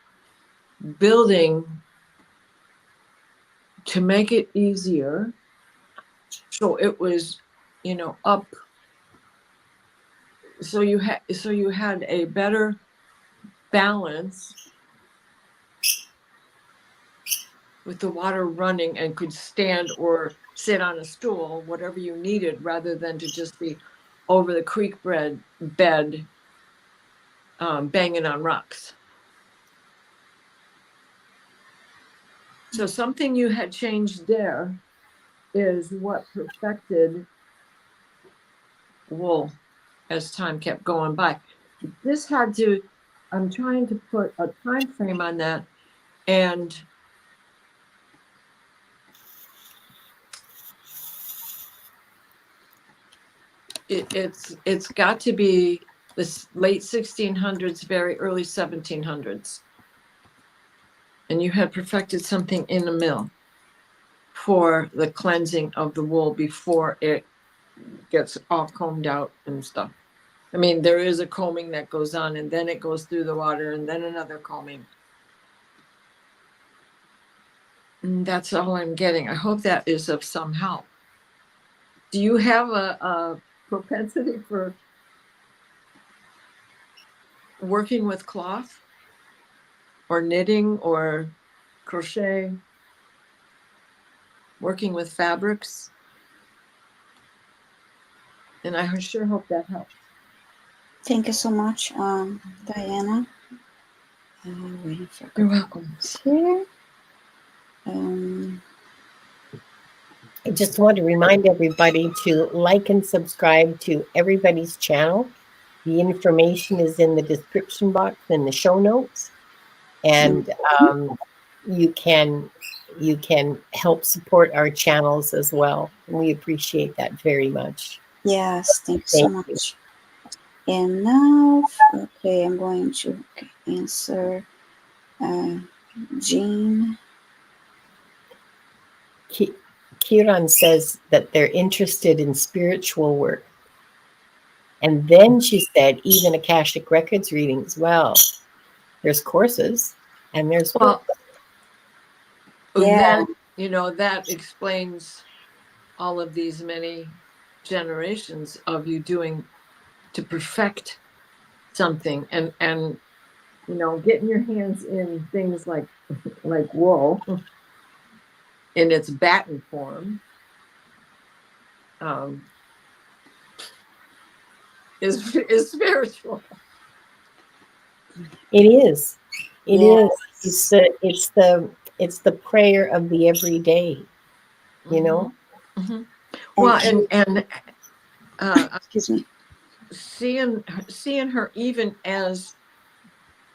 C: building to make it easier. So it was, up. So you had a better balance with the water running, and could stand or sit on a stool, whatever you needed, rather than to just be over the creek bed banging on rocks. So something you had changed there is what perfected wool as time kept going by. This had to, I'm trying to put a time frame on that, and it's got to be the late 1600s, very early 1700s. And you had perfected something in a mill for the cleansing of the wool before it gets all combed out and stuff. I mean, there is a combing that goes on, and then it goes through the water, and then another combing. And that's all I'm getting. I hope that is of some help. Do you have a propensity for working with cloth, or knitting, or crochet, working with fabrics? And I sure hope that helps.
A: Thank you so much, Diana. Waiting for
C: You're welcome.
A: here.
B: I just want to remind everybody to like and subscribe to everybody's channel. The information is in the description box in the show notes, and you can help support our channels as well. We appreciate that very much.
A: Yes, thank you so much. And now, okay, I'm going to answer Jean.
B: Kiran says that they're interested in spiritual work. And then she said, even Akashic Records readings. Well, there's courses and there's
C: Well,
A: yeah.
C: then, that explains all of these many generations of you doing to perfect something, and getting your hands in things like wool in its batten form is spiritual.
B: It is. It
A: Yes.
B: is. It's the prayer of the everyday. You know.
C: Mm-hmm.
A: And
C: Well, and
A: excuse me.
C: seeing her even as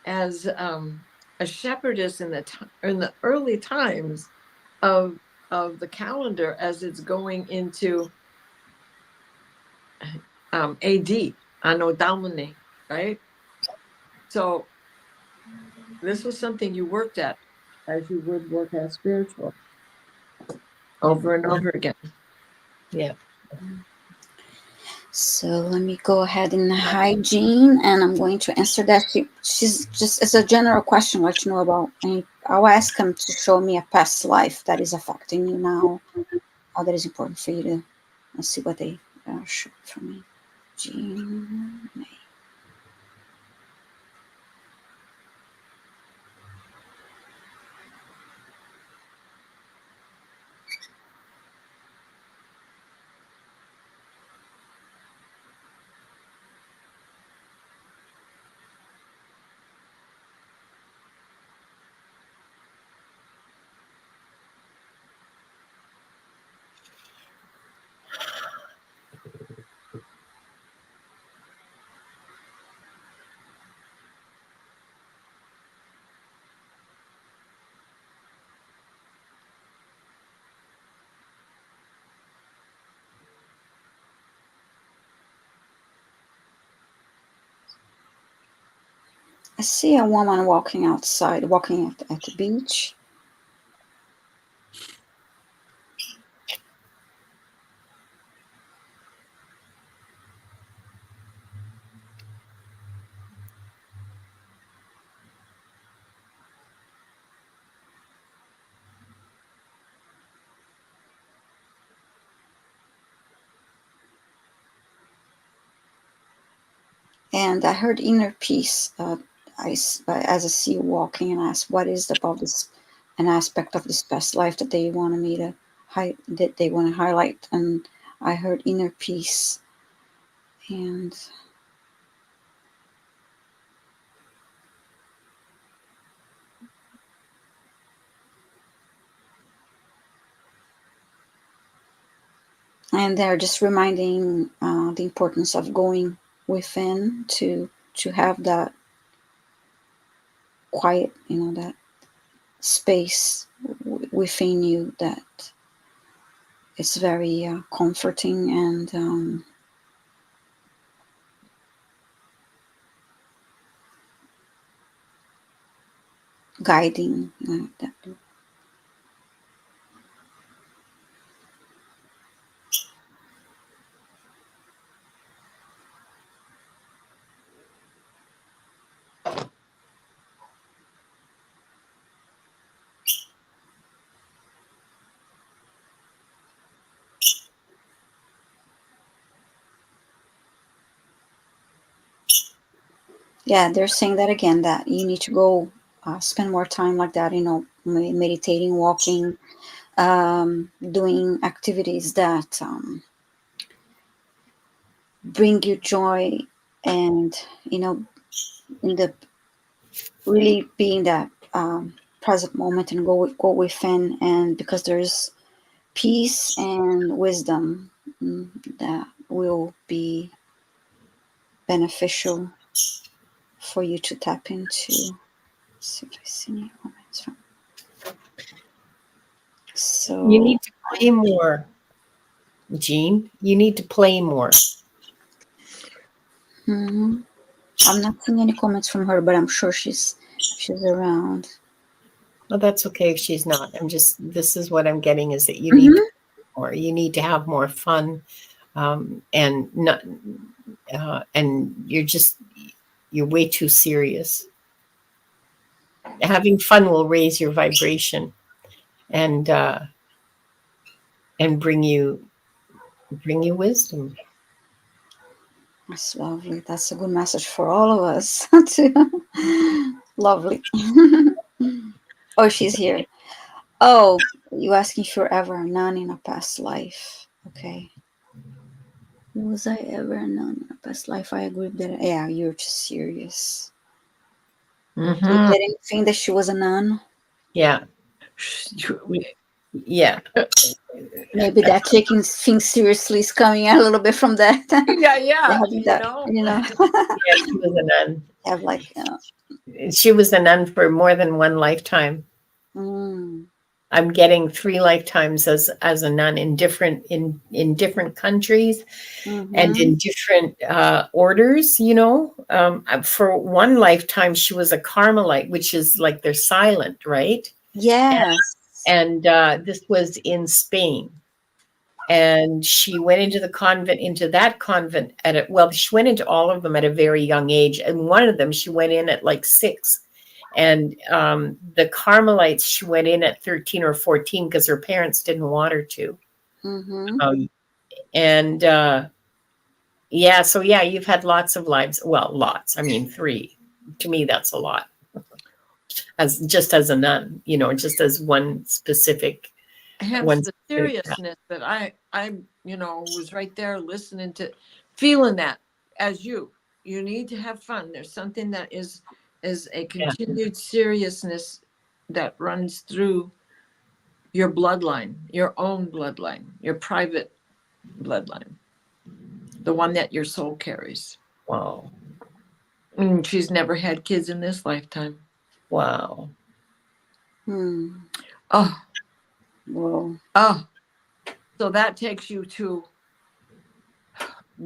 C: a shepherdess in the early times of the calendar, as it's going into AD, Anno Domini, right? So this was something you worked at, as you would work at spiritual, over and over again.
B: Yeah.
A: So let me go ahead and hygiene, and I'm going to answer that. She's just, it's a general question, let you know about. And I'll ask him to show me a past life that is affecting you now. How that is important for you to, let's see what they show for me. Jean May. I see a woman walking outside, walking at the beach. And I heard inner peace. As I see you walking, and asked, "What is about this? An aspect of this past life that they wanted me to that they want to highlight?" And I heard inner peace, and they're just reminding the importance of going within to have that quiet, that space within you that it's very comforting and guiding. Yeah, they're saying that again, that you need to go spend more time like that, meditating, walking, doing activities that bring you joy, and in the really being that present moment, and go within, and because there's peace and wisdom that will be beneficial for you to tap into. Let's see if I see any comments from.
B: You
A: So
B: need to play more, Jean. You need to play more.
A: I'm not seeing any comments from her, but I'm sure she's around.
B: Well, that's okay if she's not. This is what I'm getting, is that you need to
A: Mm-hmm.
B: play more. You need to have more fun, and not, and you're way too serious. Having fun will raise your vibration, and and bring you wisdom.
A: That's lovely. That's a good message for all of us. Too. Lovely. Oh, she's here. Oh, you asking if you're ever a nun in a past life. Okay. Was I ever a nun in a past life? I agree that. Yeah, you're just serious. So you
B: Mm-hmm.
A: didn't think that she was a nun?
B: Yeah. Yeah.
A: Maybe that taking things seriously is coming a little bit from that. They
C: Yeah,
A: having that,
B: Yeah, she was a nun.
A: have like,
B: She was a nun for more than one lifetime.
A: mm,
B: I'm getting 3 lifetimes as a nun in different countries and
A: mm-hmm.
B: in different orders. For one lifetime, she was a Carmelite, which is like they're silent, right?
A: Yes.
B: And this was in Spain. And she went into that convent she went into all of them at a very young age. And one of them, she went in at like 6. And the Carmelites, she went in at 13 or 14 because her parents didn't want her to.
A: Mm-hmm.
B: And yeah, so yeah, you've had lots of lives. Well, lots. I mean, 3. To me, that's a lot. As a nun, just as
C: hence
B: one
C: the
B: specific.
C: seriousness that I was right there listening to, feeling that as you need to have fun. There's something that is a
B: Yeah.
C: continued seriousness that runs through your bloodline, your own bloodline, your private bloodline, the one that your soul carries.
B: Wow.
C: And she's never had kids in this lifetime.
B: Wow.
A: Hmm.
C: Oh,
A: Well,
C: oh. So that takes you to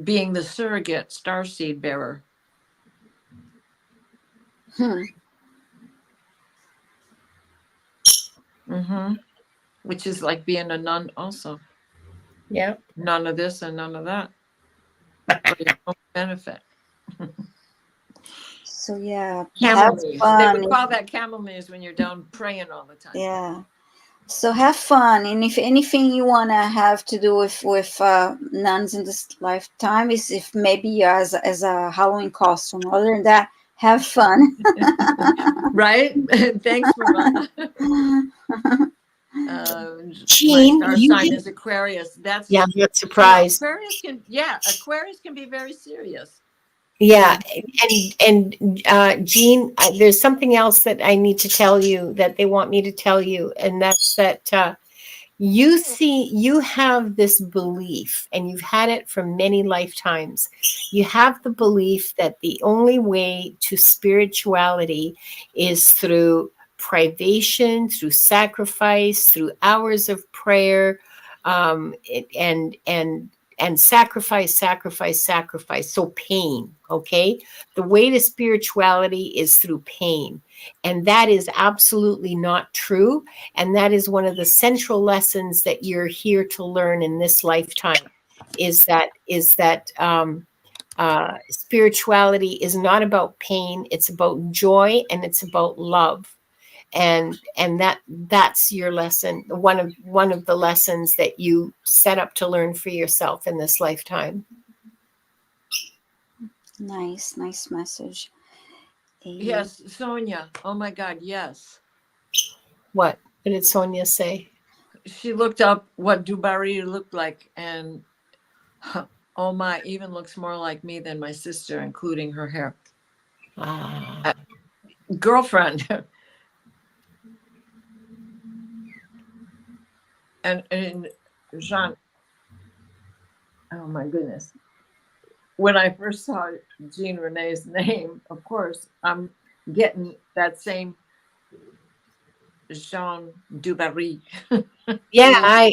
C: being the surrogate starseed bearer.
A: hmm.
C: Mm-hmm. Which is like being a nun also.
B: Yeah.
C: None of this and none of that for your own benefit.
A: So yeah, have
C: Camel maze. They would
A: fun.
C: call that camel maze when you're down praying all the time.
A: Yeah. So have fun, and if anything you wanna have to do with nuns in this lifetime is if maybe as a Halloween costume. Other than that, have fun.
C: Right? Thanks, Mama. My
B: Jean,
C: star sign is Aquarius.
B: yeah, I'm not surprised.
C: Aquarius can be very serious.
B: Yeah, and Jean, there's something else that I need to tell you that they want me to tell you, and that's that you have this belief, and you've had it for many lifetimes. You have the belief that the only way to spirituality is through privation, through sacrifice, through hours of prayer, um, and sacrifice, sacrifice, sacrifice. So pain, okay? The way to spirituality is through pain. And that is absolutely not true. And that is one of the central lessons that you're here to learn in this lifetime is that spirituality is not about pain. It's about joy and it's about love. And that's your lesson, one of the lessons that you set up to learn for yourself in this lifetime.
A: Nice message.
C: Yes, Sonia. Oh my God, yes.
B: What did Sonia say?
C: She looked up what Dubarry looked like, and oh my, even looks more like me than my sister, including her hair.
B: Ah,
C: Girlfriend. and Jean, oh my goodness. When I first saw Jean Renee's name, of course, I'm getting that same Jean Dubarry.
B: yeah,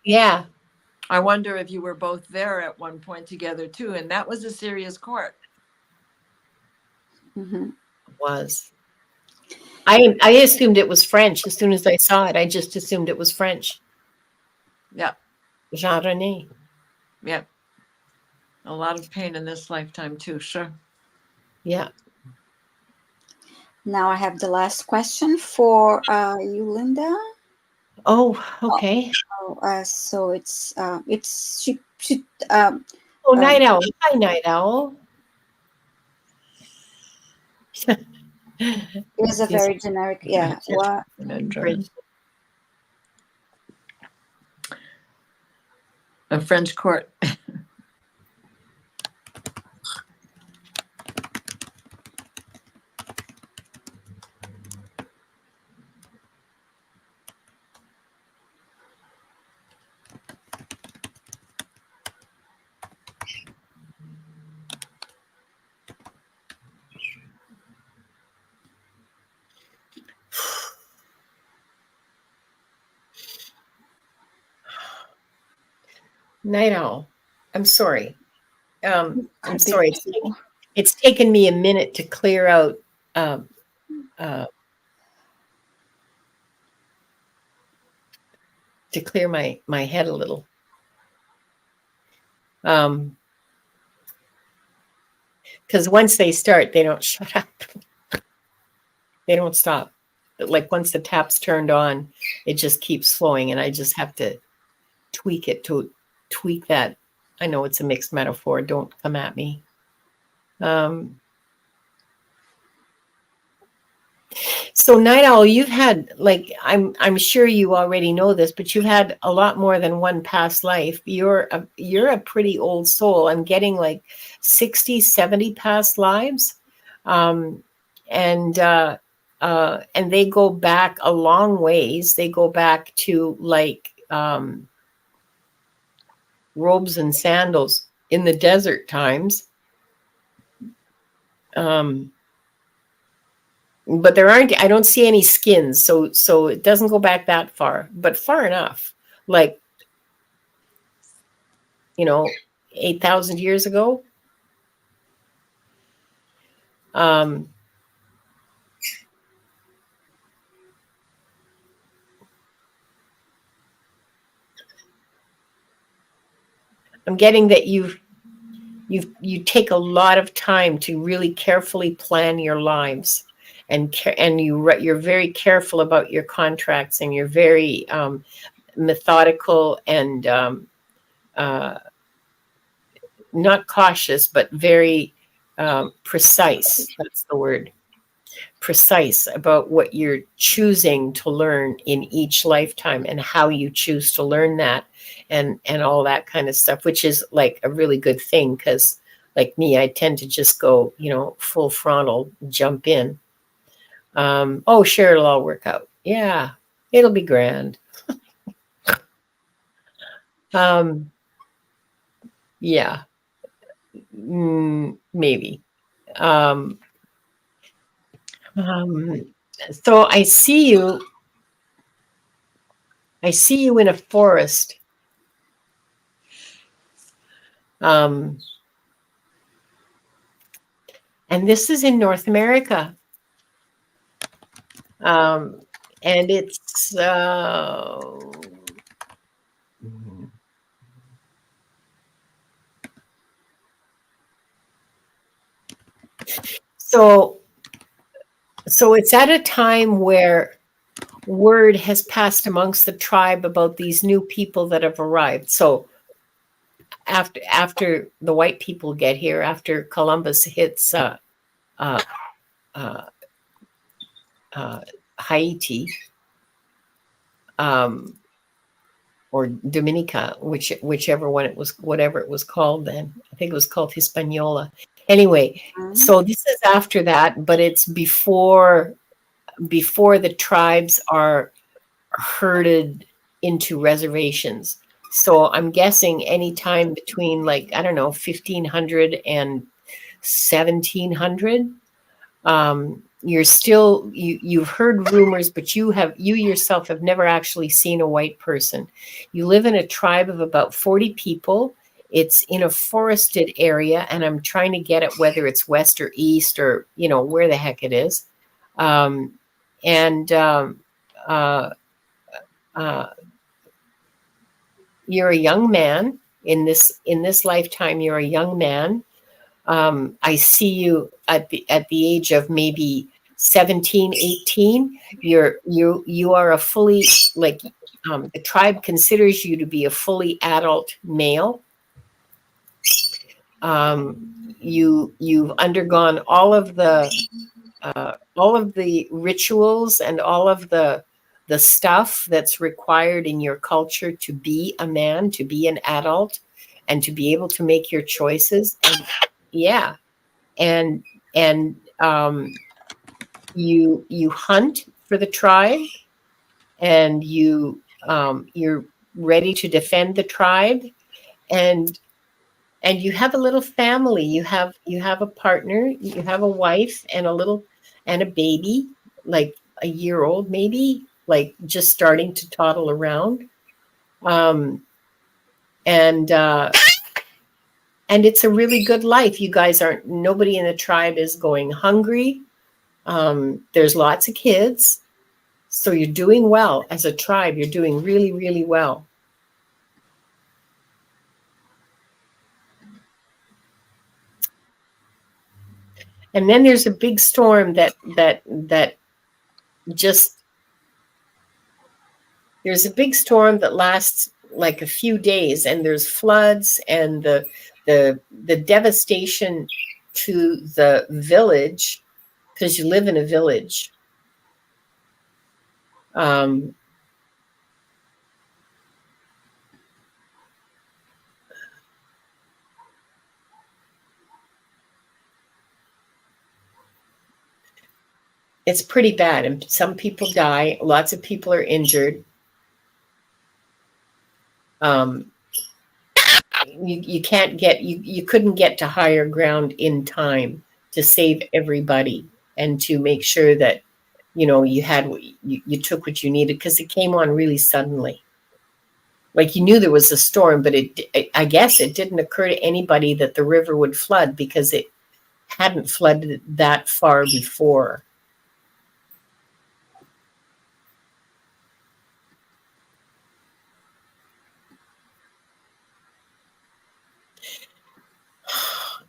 B: yeah.
C: I wonder if you were both there at one point together too, and that was a serious court.
A: Mm-hmm.
B: Was. I assumed it was French as soon as I saw it. I just assumed it was French.
C: Yeah,
B: Jean René.
C: yeah. A lot of pain in this lifetime too, sure.
B: Yeah.
A: Now I have the last question for you, Linda.
B: Oh, okay.
A: So it's she
B: Oh, night owl. Hi, night owl.
A: It's a very generic, yeah. What?
C: A French court.
B: Night owl. I'm sorry. I'm
A: Big
B: sorry.
A: two.
B: It's taken me a minute to clear out to clear my head a little. Because once they start, they don't shut up. They don't stop. Like once the tap's turned on, it just keeps flowing, and I just have to tweak it to tweak that. I know it's a mixed metaphor. Don't come at me. So Night Owl, you've had, like, I'm sure you already know this, but you've had a lot more than one past life. You're a pretty old soul. I'm getting like 60, 70 past lives. And they go back a long ways. They go back to like robes and sandals in the desert times. But I don't see any skins, so it doesn't go back that far, but far enough, like, 8,000 years ago. I'm getting that you take a lot of time to really carefully plan your lives, and you're very careful about your contracts, and you're very methodical and not cautious, but very precise. That's the word. Precise about what you're choosing to learn in each lifetime, and how you choose to learn that, and all that kind of stuff, which is like a really good thing, because like me, I tend to just go, full frontal, jump in. Oh, sure, it'll all work out. Yeah, it'll be grand. Yeah, maybe. So I see you in a forest. And this is in North America. And it's so it's at a time where word has passed amongst the tribe about these new people that have arrived. So after the white people get here, after Columbus hits Haiti, or Dominica, whichever one it was, whatever it was called then. I think it was called Hispaniola. Anyway, so this is after that, but it's before the tribes are herded into reservations. So I'm guessing any time between, like, I don't know, 1500 and 1700. You're still, you've heard rumors, but you yourself have never actually seen a white person. You live in a tribe of about 40 people. It's in a forested area, and I'm trying to get at whether it's west or east, or where the heck it is. You're a young man in this lifetime. You're a young man. I see you at the age of maybe 17, 18. You are a fully, like, the tribe considers you to be a fully adult male. you've undergone all of the rituals and all of the stuff that's required in your culture to be a man, to be an adult, and to be able to make your choices. And yeah, and and you hunt for the tribe, and you're ready to defend the tribe, and you have a little family. You have a partner, you have a wife and a baby, like a year old, maybe, like just starting to toddle around. um and and it's a really good life. You guys aren't Nobody in the tribe is going hungry. There's lots of kids, so you're doing well as a tribe. You're doing really, really well. And then there's a big storm that just there's a big storm that lasts like a few days, and there's floods, and the devastation to the village, because you live in a village. um, it's pretty bad, and some people die. Lots of people are injured. um, you can't get you couldn't get to higher ground in time to save everybody, and to make sure that you had you took what you needed, because it came on really suddenly. Like, you knew there was a storm, but I guess it didn't occur to anybody that the river would flood, because it hadn't flooded that far before.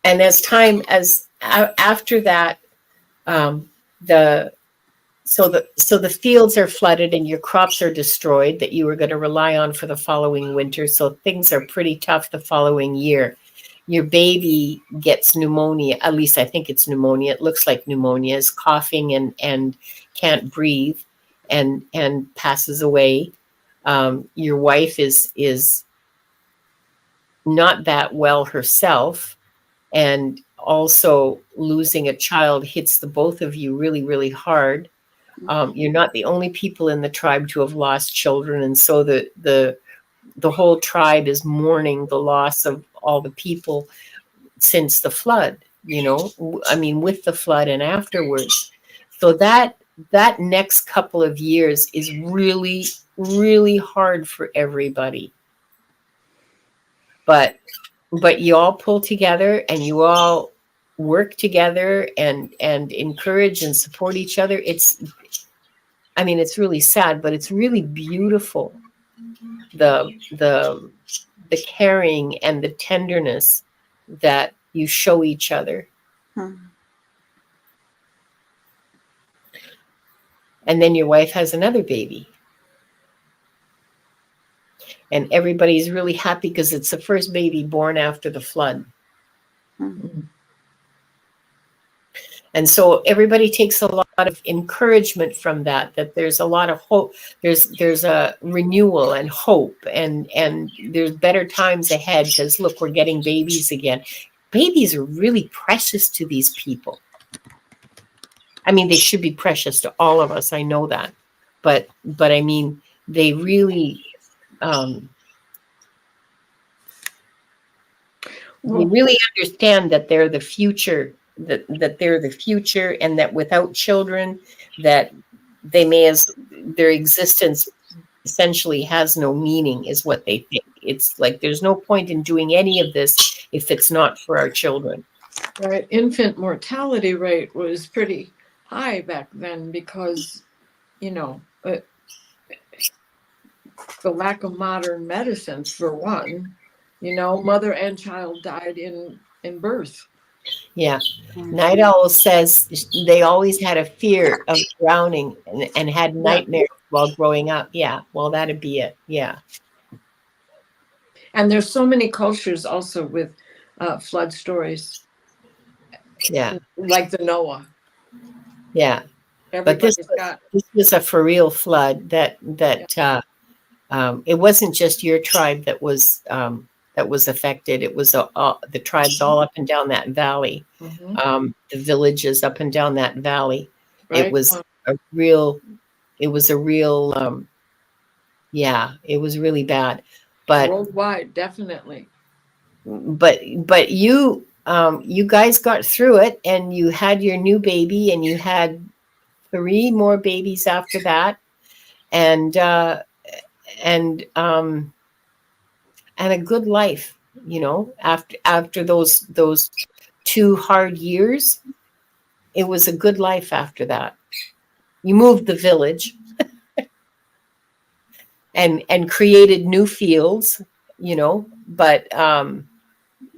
B: And after that, um, the the fields are flooded, and your crops are destroyed that you were going to rely on for the following winter. So things are pretty tough the following year. Your baby gets pneumonia. At least I think it's pneumonia. It looks like pneumonia. Is coughing and can't breathe, and passes away. Your wife is not that well herself, and also losing a child hits the both of you really, really hard. You're not the only people in the tribe to have lost children, and so the whole tribe is mourning the loss of all the people since the flood. I mean, with the flood and afterwards. So that next couple of years is really, really hard for everybody. But you all pull together, and you all work together, and encourage and support each other. It's really sad, but it's really beautiful. The caring and the tenderness that you show each other. And then your wife has another baby, and everybody's really happy because it's the first baby born after the flood. And so everybody takes a lot of encouragement from that there's a lot of hope. There's a renewal and hope, and there's better times ahead, because look, we're getting babies again. Babies are really precious to these people. I mean, they should be precious to all of us. I know that. But I mean, they really, we really understand that they're the future, that they're the future, and that without children, that their existence essentially has no meaning, is what they think. It's like there's no point in doing any of this if it's not for our children.
C: Right. Infant mortality rate was pretty high back then, because the lack of modern medicines, for one. Mother and child died in birth.
B: Yeah. Night Owl says they always had a fear of drowning, and had nightmares while growing up. Yeah, well, that'd be it. Yeah.
C: And there's so many cultures also with flood stories,
B: Yeah.
C: like the Noah.
B: Yeah. But
C: Everybody's got.
B: this was a for real flood
C: Yeah.
B: it wasn't just your tribe that was affected. It was the tribes all up and down that valley,
C: Mhm.
B: the villages up and down that valley. It
C: Right.
B: was a real. It was a real. Yeah, it was really bad. But
C: Worldwide, definitely.
B: but you guys got through it, and you had your new baby, and you had 3 more babies after that, and and um and a good life, after those 2 hard years. It was a good life after that. You moved the village and created new fields, but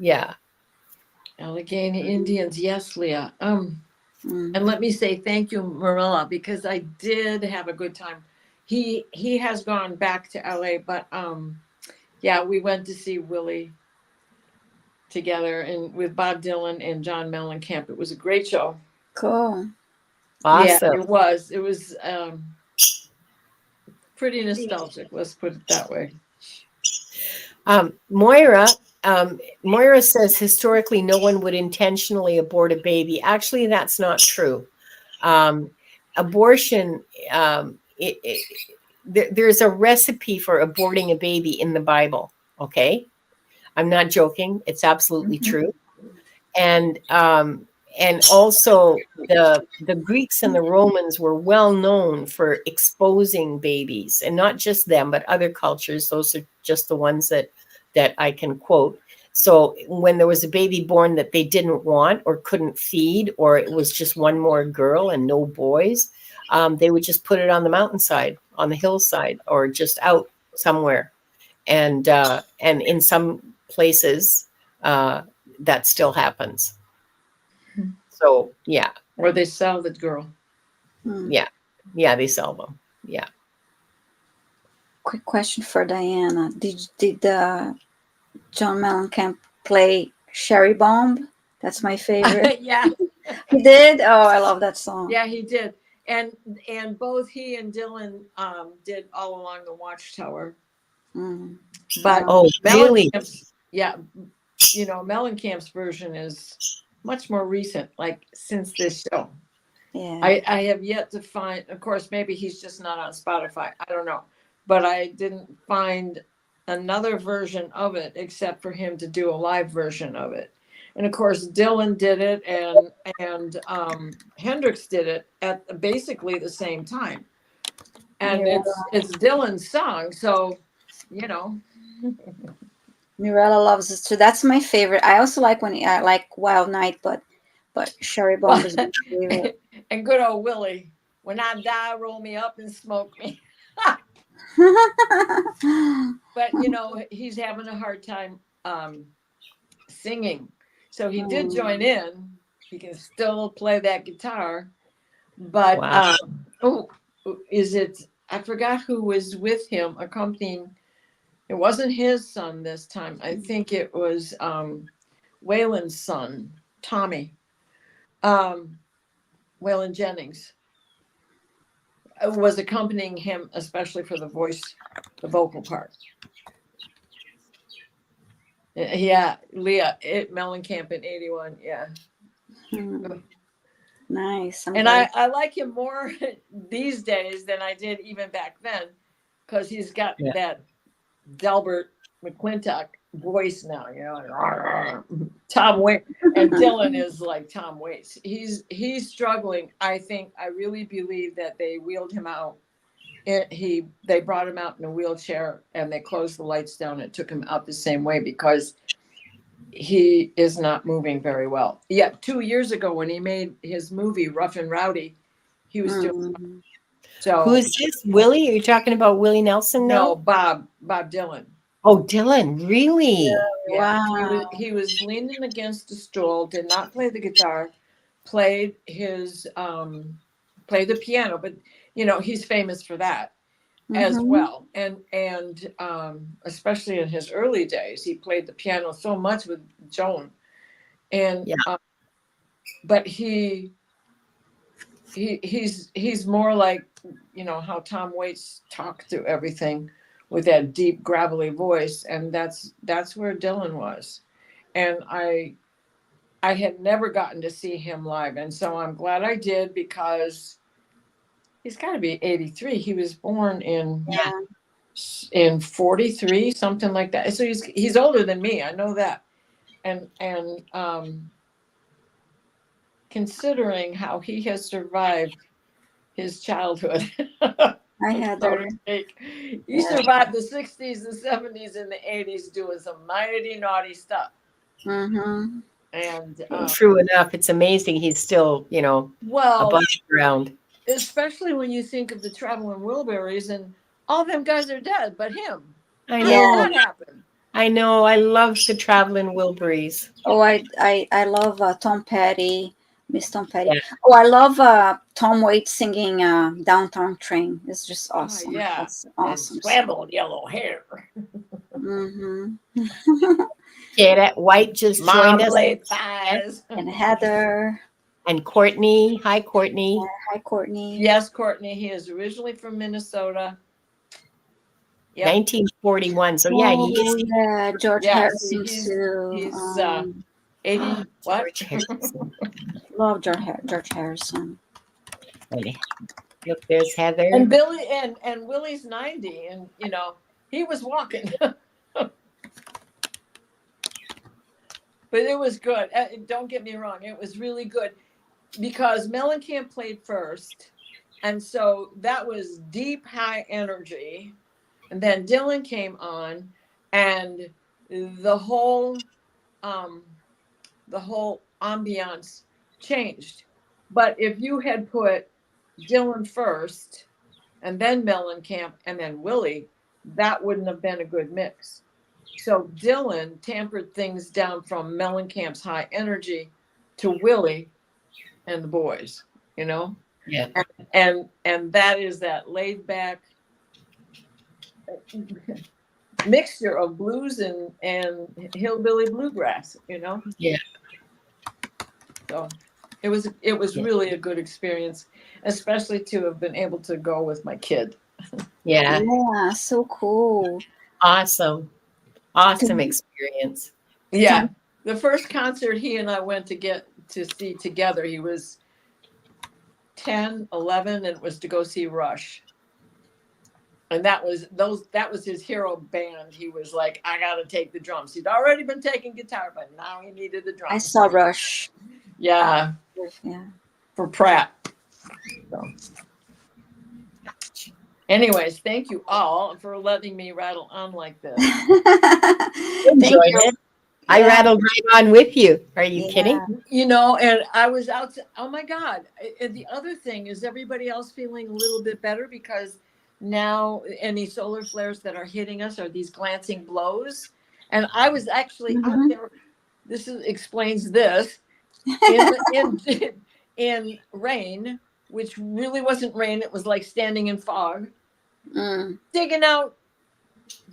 B: yeah.
C: Allegheny Indians, yes, Leah. And
A: Mm.
C: let me say thank you, Marilla, because I did have a good time. He has gone back to LA, but yeah, we went to see Willie together and with Bob Dylan and John Mellencamp. It was a great show.
A: Cool.
C: Yeah,
B: Awesome.
C: it was. It was pretty nostalgic, let's put it that way.
B: Moira, Moira says historically no one would intentionally abort a baby. Actually, that's not true. Abortion, there's a recipe for aborting a baby in the Bible. Okay, I'm not joking. It's absolutely
A: Mhm.
B: true. And also the Greeks and the Romans were well known for exposing babies, and not just them, but other cultures. Those are just the ones that I can quote. So when there was a baby born that they didn't want or couldn't feed, or it was just one more girl and no boys, they would just put it on the mountainside, on the hillside, or just out somewhere. And in some places, that still happens. So yeah,
C: Or they sell the girl.
A: Mm.
B: yeah, they sell them. Yeah.
A: Quick question for Diana. Did John Mellencamp play Sherry Bomb? That's my favorite.
C: Yeah,
A: He did? Oh, I love that song.
C: yeah, he did. And both he and Dylan did All Along the Watchtower.
A: Mm.
C: But
B: Oh, really?
C: Mellencamp's, yeah, Mellencamp's version is much more recent, like since this show.
A: Yeah.
C: I have yet to find, of course, maybe he's just not on Spotify. I don't know. But I didn't find another version of it except for him to do a live version of it. And of course, Dylan did it and Hendrix did it at basically the same time. And
A: Mirella,
C: it's Dylan's song, so you know.
A: Mirella loves it too. That's my favorite. I also like when I like Wild Night, but Sherry Bomb
C: Well,
A: is my favorite.
C: and good old Willie, when I die, roll me up and smoke me. But he's having a hard time singing, so he did join in. He can still play that guitar, but
B: Wow.
C: oh, is it? I forgot who was with him accompanying. It wasn't his son this time. I think it was Waylon's son, Tommy, um, Waylon Jennings, was accompanying him, especially for the vocal part. Yeah, Leah, Mellencamp in '81. Yeah.
A: Hmm. Nice. I'm
C: And
A: glad.
C: I like him more these days than I did even back then, because he's got
B: Yeah.
C: that Delbert McClintock voice now, Tom Waits, and Dylan is like Tom Waits. He's struggling. I really believe that they wheeled him out. They brought him out in a wheelchair and they closed the lights down and took him out the same way because he is not moving very well. Yeah, 2 years ago when he made his movie Rough and Rowdy, he was doing
A: Mm.
C: so.
B: Who is this? Willie? Are you talking about Willie Nelson
C: No,
B: now?
C: Bob Dylan.
B: Oh, Dylan, really?
C: Yeah,
A: Wow.
C: he was leaning against a stool, did not play the guitar, played the piano, but he's famous for that. as
A: Mhm.
C: well. And especially in his early days, he played the piano so much with Joan. And
B: Yeah.
C: but he's more like, you know, how Tom Waits talked through everything with that deep gravelly voice, and that's where Dylan was. And I had never gotten to see him live, and so I'm glad I did, because he's got to be 83. He was born
B: Yeah.
C: in 43, something like that. So he's older than me, I know that. And considering how he has survived his childhood.
A: Hi,
C: So
A: Heather.
C: to speak. He
A: Yeah.
C: survived the 60s, the 70s, and the 80s doing some mighty naughty stuff.
A: Mhm.
C: And
B: True enough. It's amazing. He's still,
C: well,
B: above ground.
C: especially when you think of the Traveling Wilburys, and all them guys are dead, but him.
B: I
C: How did
B: know.
C: that happen?
B: I know. I love the Traveling Wilburys.
A: Oh, I love Tom Petty, Miss Tom Petty.
B: Yeah.
A: Oh, I love Tom Waits singing "Downtown Train." It's just
C: Oh,
A: awesome.
C: yeah.
A: That's
C: And
A: awesome.
C: scrambled yellow hair.
A: Mm-hmm.
B: Janet White just joined us.
C: Marmalade thighs.
A: And Heather.
B: And Courtney. Hi, Courtney.
A: Hi, Courtney.
C: Yes, Courtney. He is originally from Minnesota. Yep.
B: 1941. So yeah, he is
A: Yeah, George
C: Yeah, see,
A: Harrison too.
C: he's 80. What?
B: George Harrison.
A: Love George Harrison.
B: Look, there's Heather.
C: And Billy and Willie's 90, and you know, he was walking. But it was good. Don't get me wrong, it was really good, because Mellencamp played first, and so that was deep, high energy. And then Dylan came on, and the whole ambiance changed. But if you had put Dylan first, and then Mellencamp, and then Willie, that wouldn't have been a good mix. So Dylan tampered things down from Mellencamp's high energy to Willie and the boys, you know?
B: Yeah.
C: And that is that laid back mixture of blues and hillbilly bluegrass, you know?
B: Yeah.
C: So it was really a good experience, especially to have been able to go with my kid.
B: Yeah.
A: Yeah, so cool.
B: Awesome experience.
C: Yeah. The first concert he and I went to see together, he was 10, 11, and it was to go see Rush. And that was his hero band. He was like, I gotta take the drums. He'd already been taking guitar, but now he needed the drums.
A: I saw Rush.
C: Yeah.
A: Yeah.
C: For Pratt. So. Anyways, thank you all for letting me rattle on like this.
A: Thank
B: Enjoyed
A: you.
B: it. I rattled right on with you. Are you kidding?
C: You know, and I was out to, oh my God. And the other thing is, everybody else feeling a little bit better, because now any solar flares that are hitting us are these glancing blows. And I was actually out there. Explains this in rain, which really wasn't rain. It was like standing in fog, digging out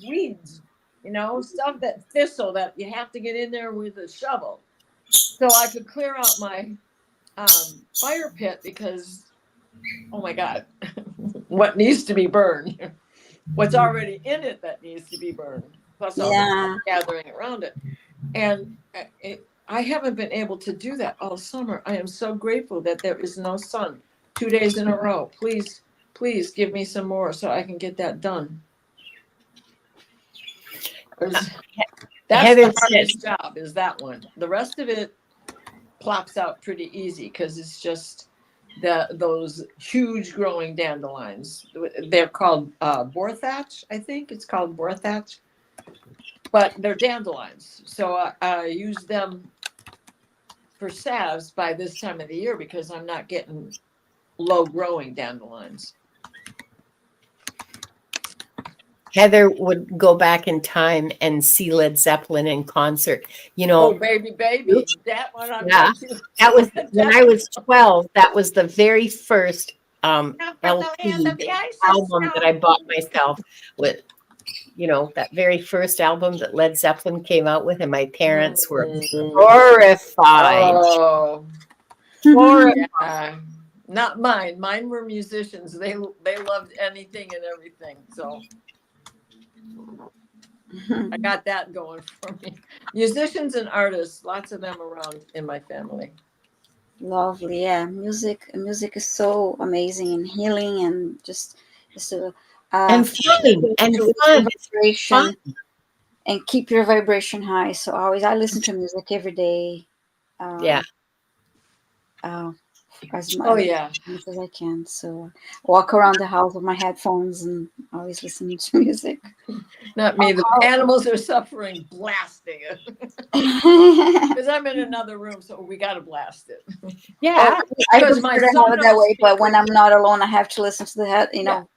C: weeds, you know, stuff that thistle that you have to get in there with a shovel, so I could clear out my fire pit, because, oh my God, what needs to be burned? What's already in it that needs to be burned, plus all the gathering around it. And I haven't been able to do that all summer. I am so grateful that there is no sun 2 days in a row. Please, please give me some more so I can get that done. That's the hardest job, is that one. The rest of it plops out pretty easy, because it's just those huge growing dandelions. They're called boarthatch, I think. It's called boarthatch. But they're dandelions. So I use them for salves by this time of the year, because I'm not getting low growing dandelions.
B: Heather would go back in time and see Led Zeppelin in concert. You know,
C: oh baby, that one.
B: That was when I was 12. That was the very first LP album that I bought myself with, that very first album that Led Zeppelin came out with, and my parents were horrified.
C: Oh,
B: Horrified.
C: yeah. Not mine. Mine were musicians. They loved anything and everything. So I got that going for me. Musicians and artists, lots of them around in my family.
A: Lovely, yeah. Music is so amazing and healing, and just a
B: And fun. And
A: to
B: fun.
A: vibration and keep your vibration high. So I listen to music every day.
B: Yeah.
A: As
C: Oh,
A: much,
C: yeah.
A: as much as I can. So walk around the house with my headphones and always listening to music.
C: Not me. The animals are suffering, blasting it. Because I'm in another room, so we got to blast it.
B: Yeah.
A: I
C: Because
A: prefer
C: my
A: to have
C: son
A: it that way, but when
C: speakers-
A: I'm not alone, I have to listen to the headphones.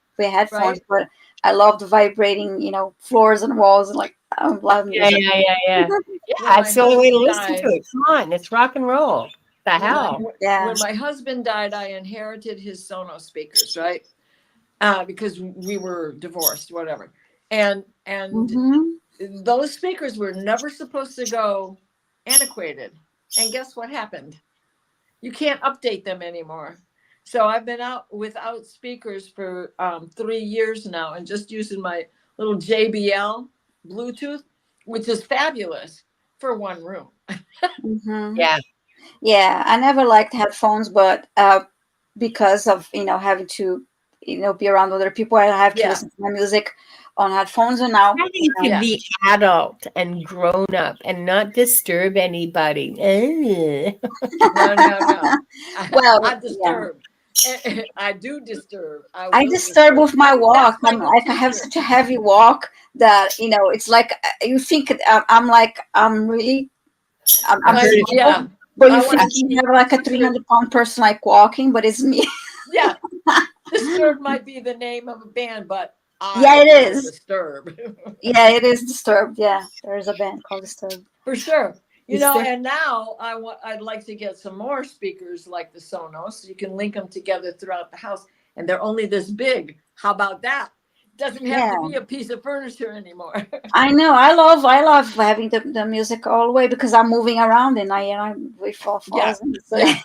C: right.
A: But I love the vibrating, floors and walls, and like I love
B: Yeah.
A: music.
B: Yeah.
C: my
B: It's the only way to
C: husband
B: listen to it. Come on. It's rock and roll. The hell?
A: Yeah.
C: When my husband died, I inherited his Sonos speakers, right? Because we were divorced, whatever. And
A: Mm-hmm.
C: those speakers were never supposed to go antiquated. And guess what happened? You can't update them anymore. So I've been out without speakers for 3 years now, and just using my little JBL Bluetooth, which is fabulous for one room.
A: Mm-hmm.
B: Yeah.
A: Yeah, I never liked headphones, but because of having to be around other people, I have to
C: Yeah.
A: listen to my music on headphones. And now
B: Having to
C: Yeah.
B: be adult and grown up and not disturb anybody.
C: No.
A: Well,
C: I disturb. I do disturb.
A: I
C: will
A: disturb with my walk.
C: That's my
A: I'm
C: new
A: like I have
C: t-shirt.
A: such a heavy walk that it's like you think I'm like I'm really I'm
C: Yeah.
A: but
C: I
A: you
C: wanna
A: think you have like a 300-pound person like walking, but it's me.
C: Yeah. Disturb might be the name of a band, but
A: Yeah, it
C: will
A: is.
C: disturb.
A: Yeah, it is Disturbed. Yeah, there's a band called Disturbed.
C: For sure.
B: Disturb-
C: And now I'd like to get some more speakers like the Sonos. You can link them together throughout the house, and they're only this big. How about that? Doesn't have to be a piece of furniture anymore.
A: I know. I love having the music all the way because I'm moving around and we fall in. So.
C: Yeah.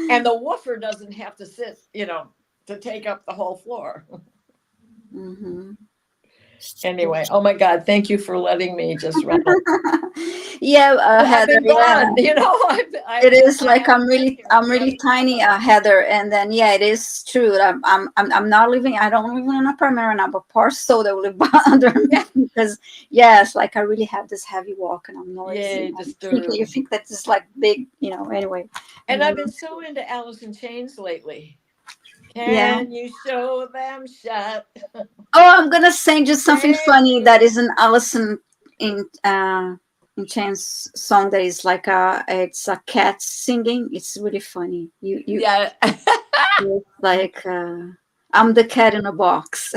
C: And the woofer doesn't have to sit, to take up the whole floor.
A: Mm-hmm.
C: Anyway, oh my God, thank you for letting me just run.
A: Yeah,
C: I've
A: Heather.
C: been gone,
A: It is like I'm really tiny, Heather. And then it is true. I'm not living. I don't live in an apartment right now, but Parso that live under me because it's like I really have this heavy walk and I'm noisy. You think that it's like big, Anyway.
C: And I've been so into Alice in Chains lately. Can you show them shut?
A: Oh, I'm gonna sing just something funny that is an Allison in Chains song that is like it's a cat singing. It's really funny.
C: Yeah.
A: Like I'm the cat in a box.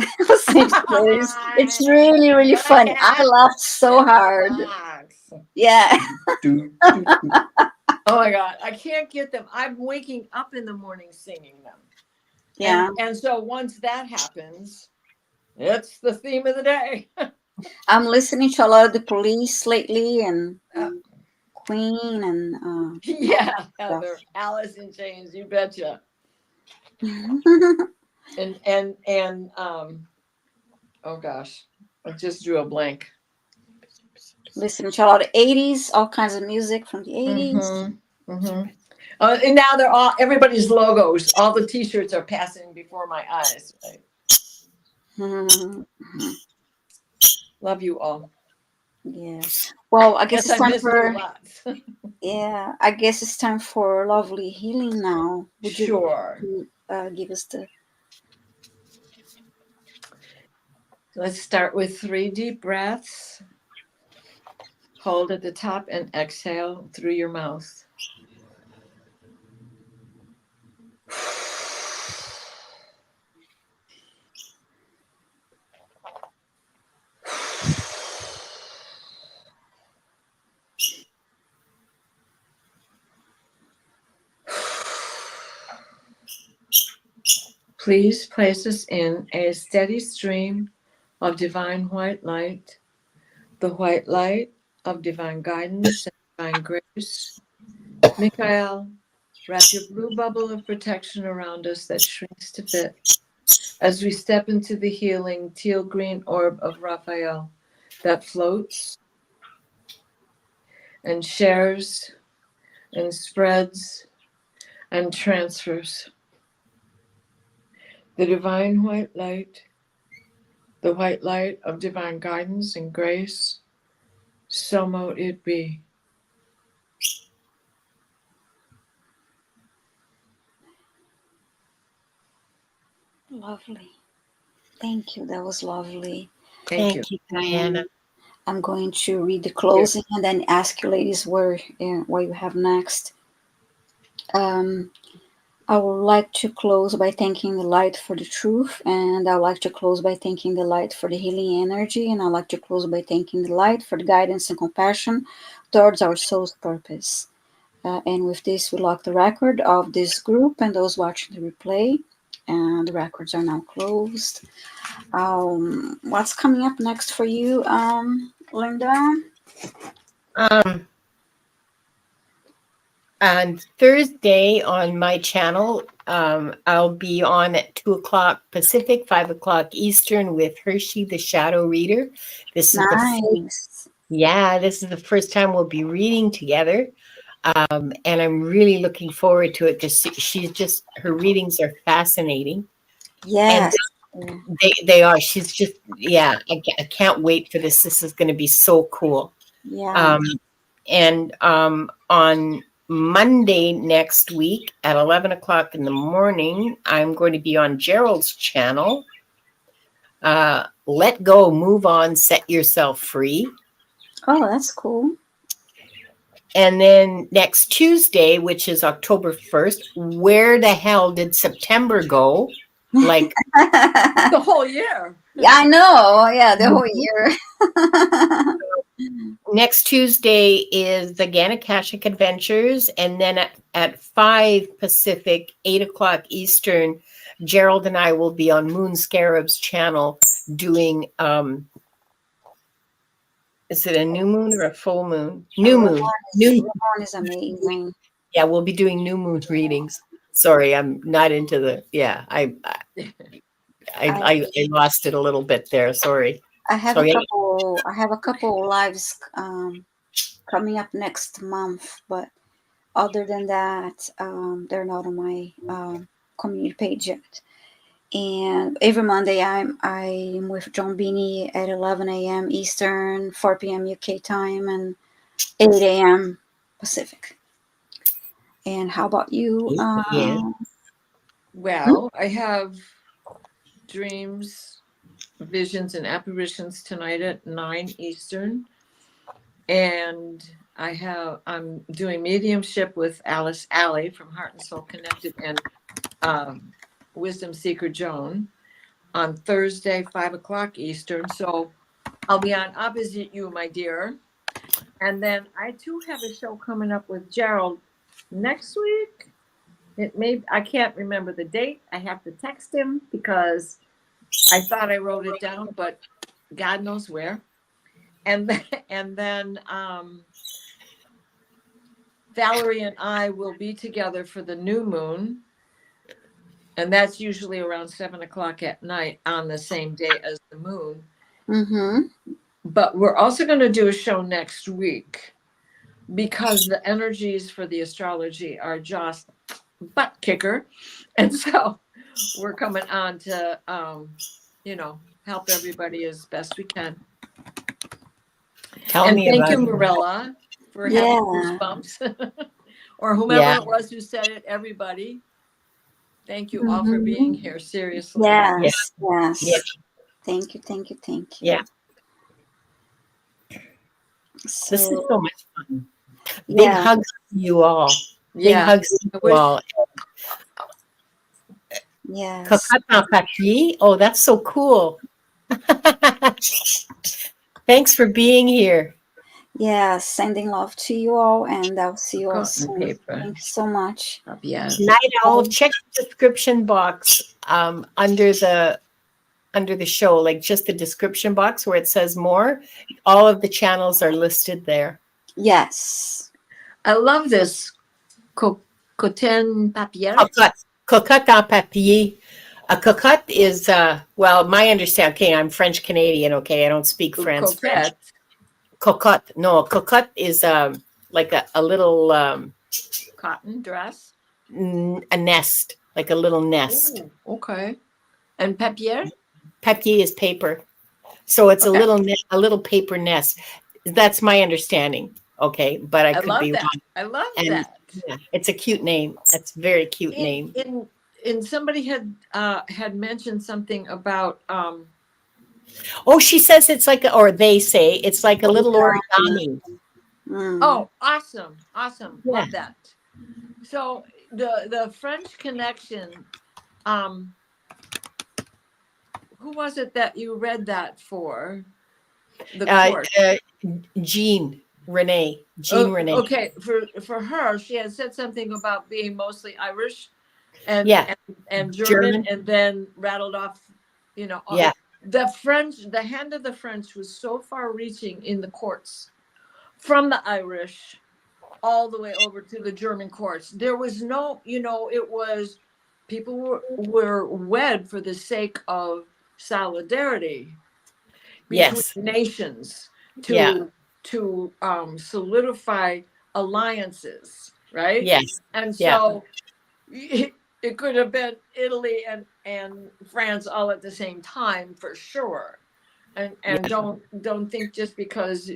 A: It's really, really funny. I laughed so hard. Yeah.
C: Oh my God, I can't get them. I'm waking up in the morning singing them.
A: Yeah.
C: And so once that happens, it's the theme of the day.
A: I'm listening to a lot of The Police lately and Queen and
C: Heather, Alice in Chains, you betcha. and oh gosh, I just drew a blank.
A: Listening to a lot of 80s, all kinds of music from the 80s.
C: And now they're everybody's logos. All the T-shirts are passing before my eyes. Right? Love you all.
A: Yeah. Well, I guess it's time for. I guess it's time for lovely healing now. Would you give us the?
C: Let's start with 3 deep breaths. Hold at the top and exhale through your mouth. Please place us in a steady stream of divine white light, the white light of divine guidance and divine grace. Michael, wrap your blue bubble of protection around us that shrinks to fit as we step into the healing teal green orb of Raphael that floats and shares and spreads and transfers. The divine white light, the white light of divine guidance and grace, so mote it be.
A: Lovely. Thank you. That was lovely.
C: Thank you.
B: Thank you, Diana.
A: I'm going to read the closing and then ask you ladies what you have next. I would like to close by thanking the light for the truth, and I would like to close by thanking the light for the healing energy, and I'd like to close by thanking the light for the guidance and compassion towards our soul's purpose. And with this, we lock the record of this group and those watching the replay, and the records are now closed. What's coming up next for you, Linda?
B: On Thursday on my channel, I'll be on at 2:00 Pacific, 5:00 Eastern with Hershey, the Shadow Reader. This is
A: Nice.
B: this is the first time we'll be reading together. And I'm really looking forward to it because her readings are fascinating.
A: Yes.
B: And they are. She's just, I can't wait for this. This is going to be so cool.
A: Yeah.
B: On Monday next week at 11:00 in the morning, I'm going to be on Gerald's channel. Let go, move on, set yourself free.
A: Oh, that's cool.
B: And then next Tuesday, which is October 1st, where the hell did September go? Like
C: The whole year.
A: Yeah, I know. Yeah, the whole year.
B: next Tuesday is again Akashic Adventures, and then at 5 Pacific, 8:00 Eastern, Gerald and I will be on Moon Scarab's channel doing is it a new moon or a full moon? New moon.
A: New moon is amazing.
B: Yeah, we'll be doing new moon readings. Sorry, I'm not into the I lost it a little bit there. Sorry.
A: I have a couple lives coming up next month, but other than that, they're not on my community page yet. And every Monday I'm with John Beanie at 11 a.m. Eastern, 4 p.m. UK time, and 8 a.m. Pacific. And how about you?
C: Well, I have dreams, visions, and apparitions tonight at 9 Eastern. And I'm doing mediumship with Alice Alley from Heart and Soul Connected and Wisdom Seeker Joan on Thursday, 5:00 Eastern. So I'll be on opposite you, my dear. And then I too have a show coming up with Gerald next week. I can't remember the date. I have to text him because I thought I wrote it down, but God knows where. And then Valerie and I will be together for the new moon. And that's usually around 7:00 at night on the same day as the moon.
A: Mm-hmm.
C: But we're also going to do a show next week because the energies for the astrology are just butt kicker. And so we're coming on to, help everybody as best we can.
B: Thank
C: you, Morella, for having goosebumps. Or whomever it was who said it, everybody. Thank you all for being here. Seriously.
A: Yes. Thank you.
B: Yeah.
A: So,
B: this is so much fun. Big hugs to you all. Big hugs to you all.
A: Yes.
B: Oh, that's so cool. Thanks for being here.
A: Yeah, sending love to you all, and I'll see you all
C: Cotton
A: soon.
C: paper.
A: Thank you so much.
C: Yes.
B: Night Owl, check the description box under the show, like just the description box where it says more. All of the channels are listed there.
A: Yes.
C: I love this cotin papier.
B: Cocotte en papier. A cocotte is, well, my understanding, okay, I'm French Canadian, okay, I don't speak French.
C: Coquette.
B: Cocotte, no, cocotte is like a little
C: Cotton dress.
B: a nest, like a little nest.
C: Ooh, okay. And papier?
B: Papier is paper. So it's
C: Okay.
B: a little paper nest. That's my understanding. Okay, but I could
C: love
B: be
C: that.
B: wrong.
C: I love
B: And
C: that.
B: yeah, it's a cute name. That's a very cute name.
C: In somebody had mentioned something about
B: Oh, she says it's like, or they say it's like a little origami.
A: Mm.
C: Oh, awesome. Awesome.
B: Yeah.
C: Love that. So the French Connection, who was it that you read that for? The court.
B: Jean Renee.
C: Okay, for her, she had said something about being mostly Irish and German, and then rattled off,
B: Yeah.
C: The French, the hand of the French was so far reaching in the courts from the Irish all the way over to the German courts. There was no, it was people were wed for the sake of solidarity between nations to solidify alliances, right?
B: Yes.
C: And so it could have been Italy and France all at the same time for sure. And don't think just because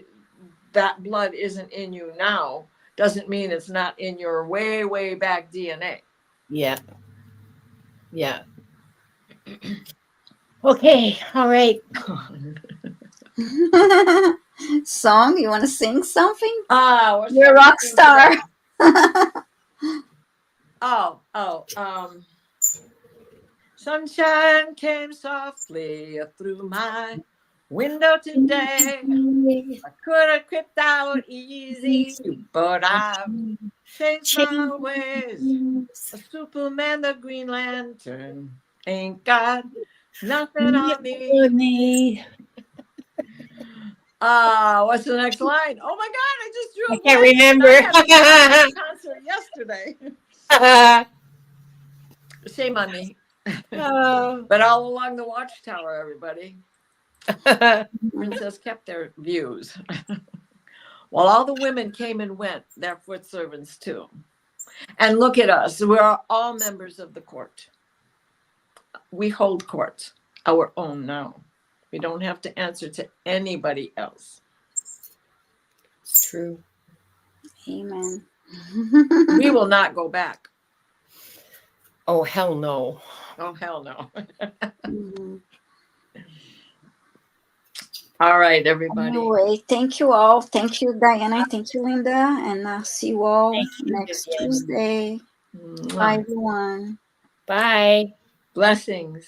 C: that blood isn't in you now doesn't mean it's not in your way, way back DNA.
B: Yeah. Yeah. Okay. All right.
A: Song? You want to sing something?
C: You're
A: a rock star.
C: Sunshine came softly through my window today. I could have crept out easy, but I've changed my ways. A Superman, the Green Lantern, ain't got nothing on me. What's the next line? Oh my God, I just drew a
B: can't
C: blank.
B: remember.
C: I had a concert yesterday. Shame on me. But all along the watchtower, everybody. Princess kept their views. While all the women came and went, their foot servants too. And look at us. We're all members of the court. We hold court, our own now. We don't have to answer to anybody else.
B: It's true.
A: Amen.
C: We will not go back.
B: Oh, hell no.
C: Oh, hell no.
A: Mm-hmm.
C: All right, everybody.
A: Anyway, thank you all. Thank you, Diana. Thank you, Linda. And I'll see you all next Tuesday. Bye, everyone.
B: Bye.
C: Blessings.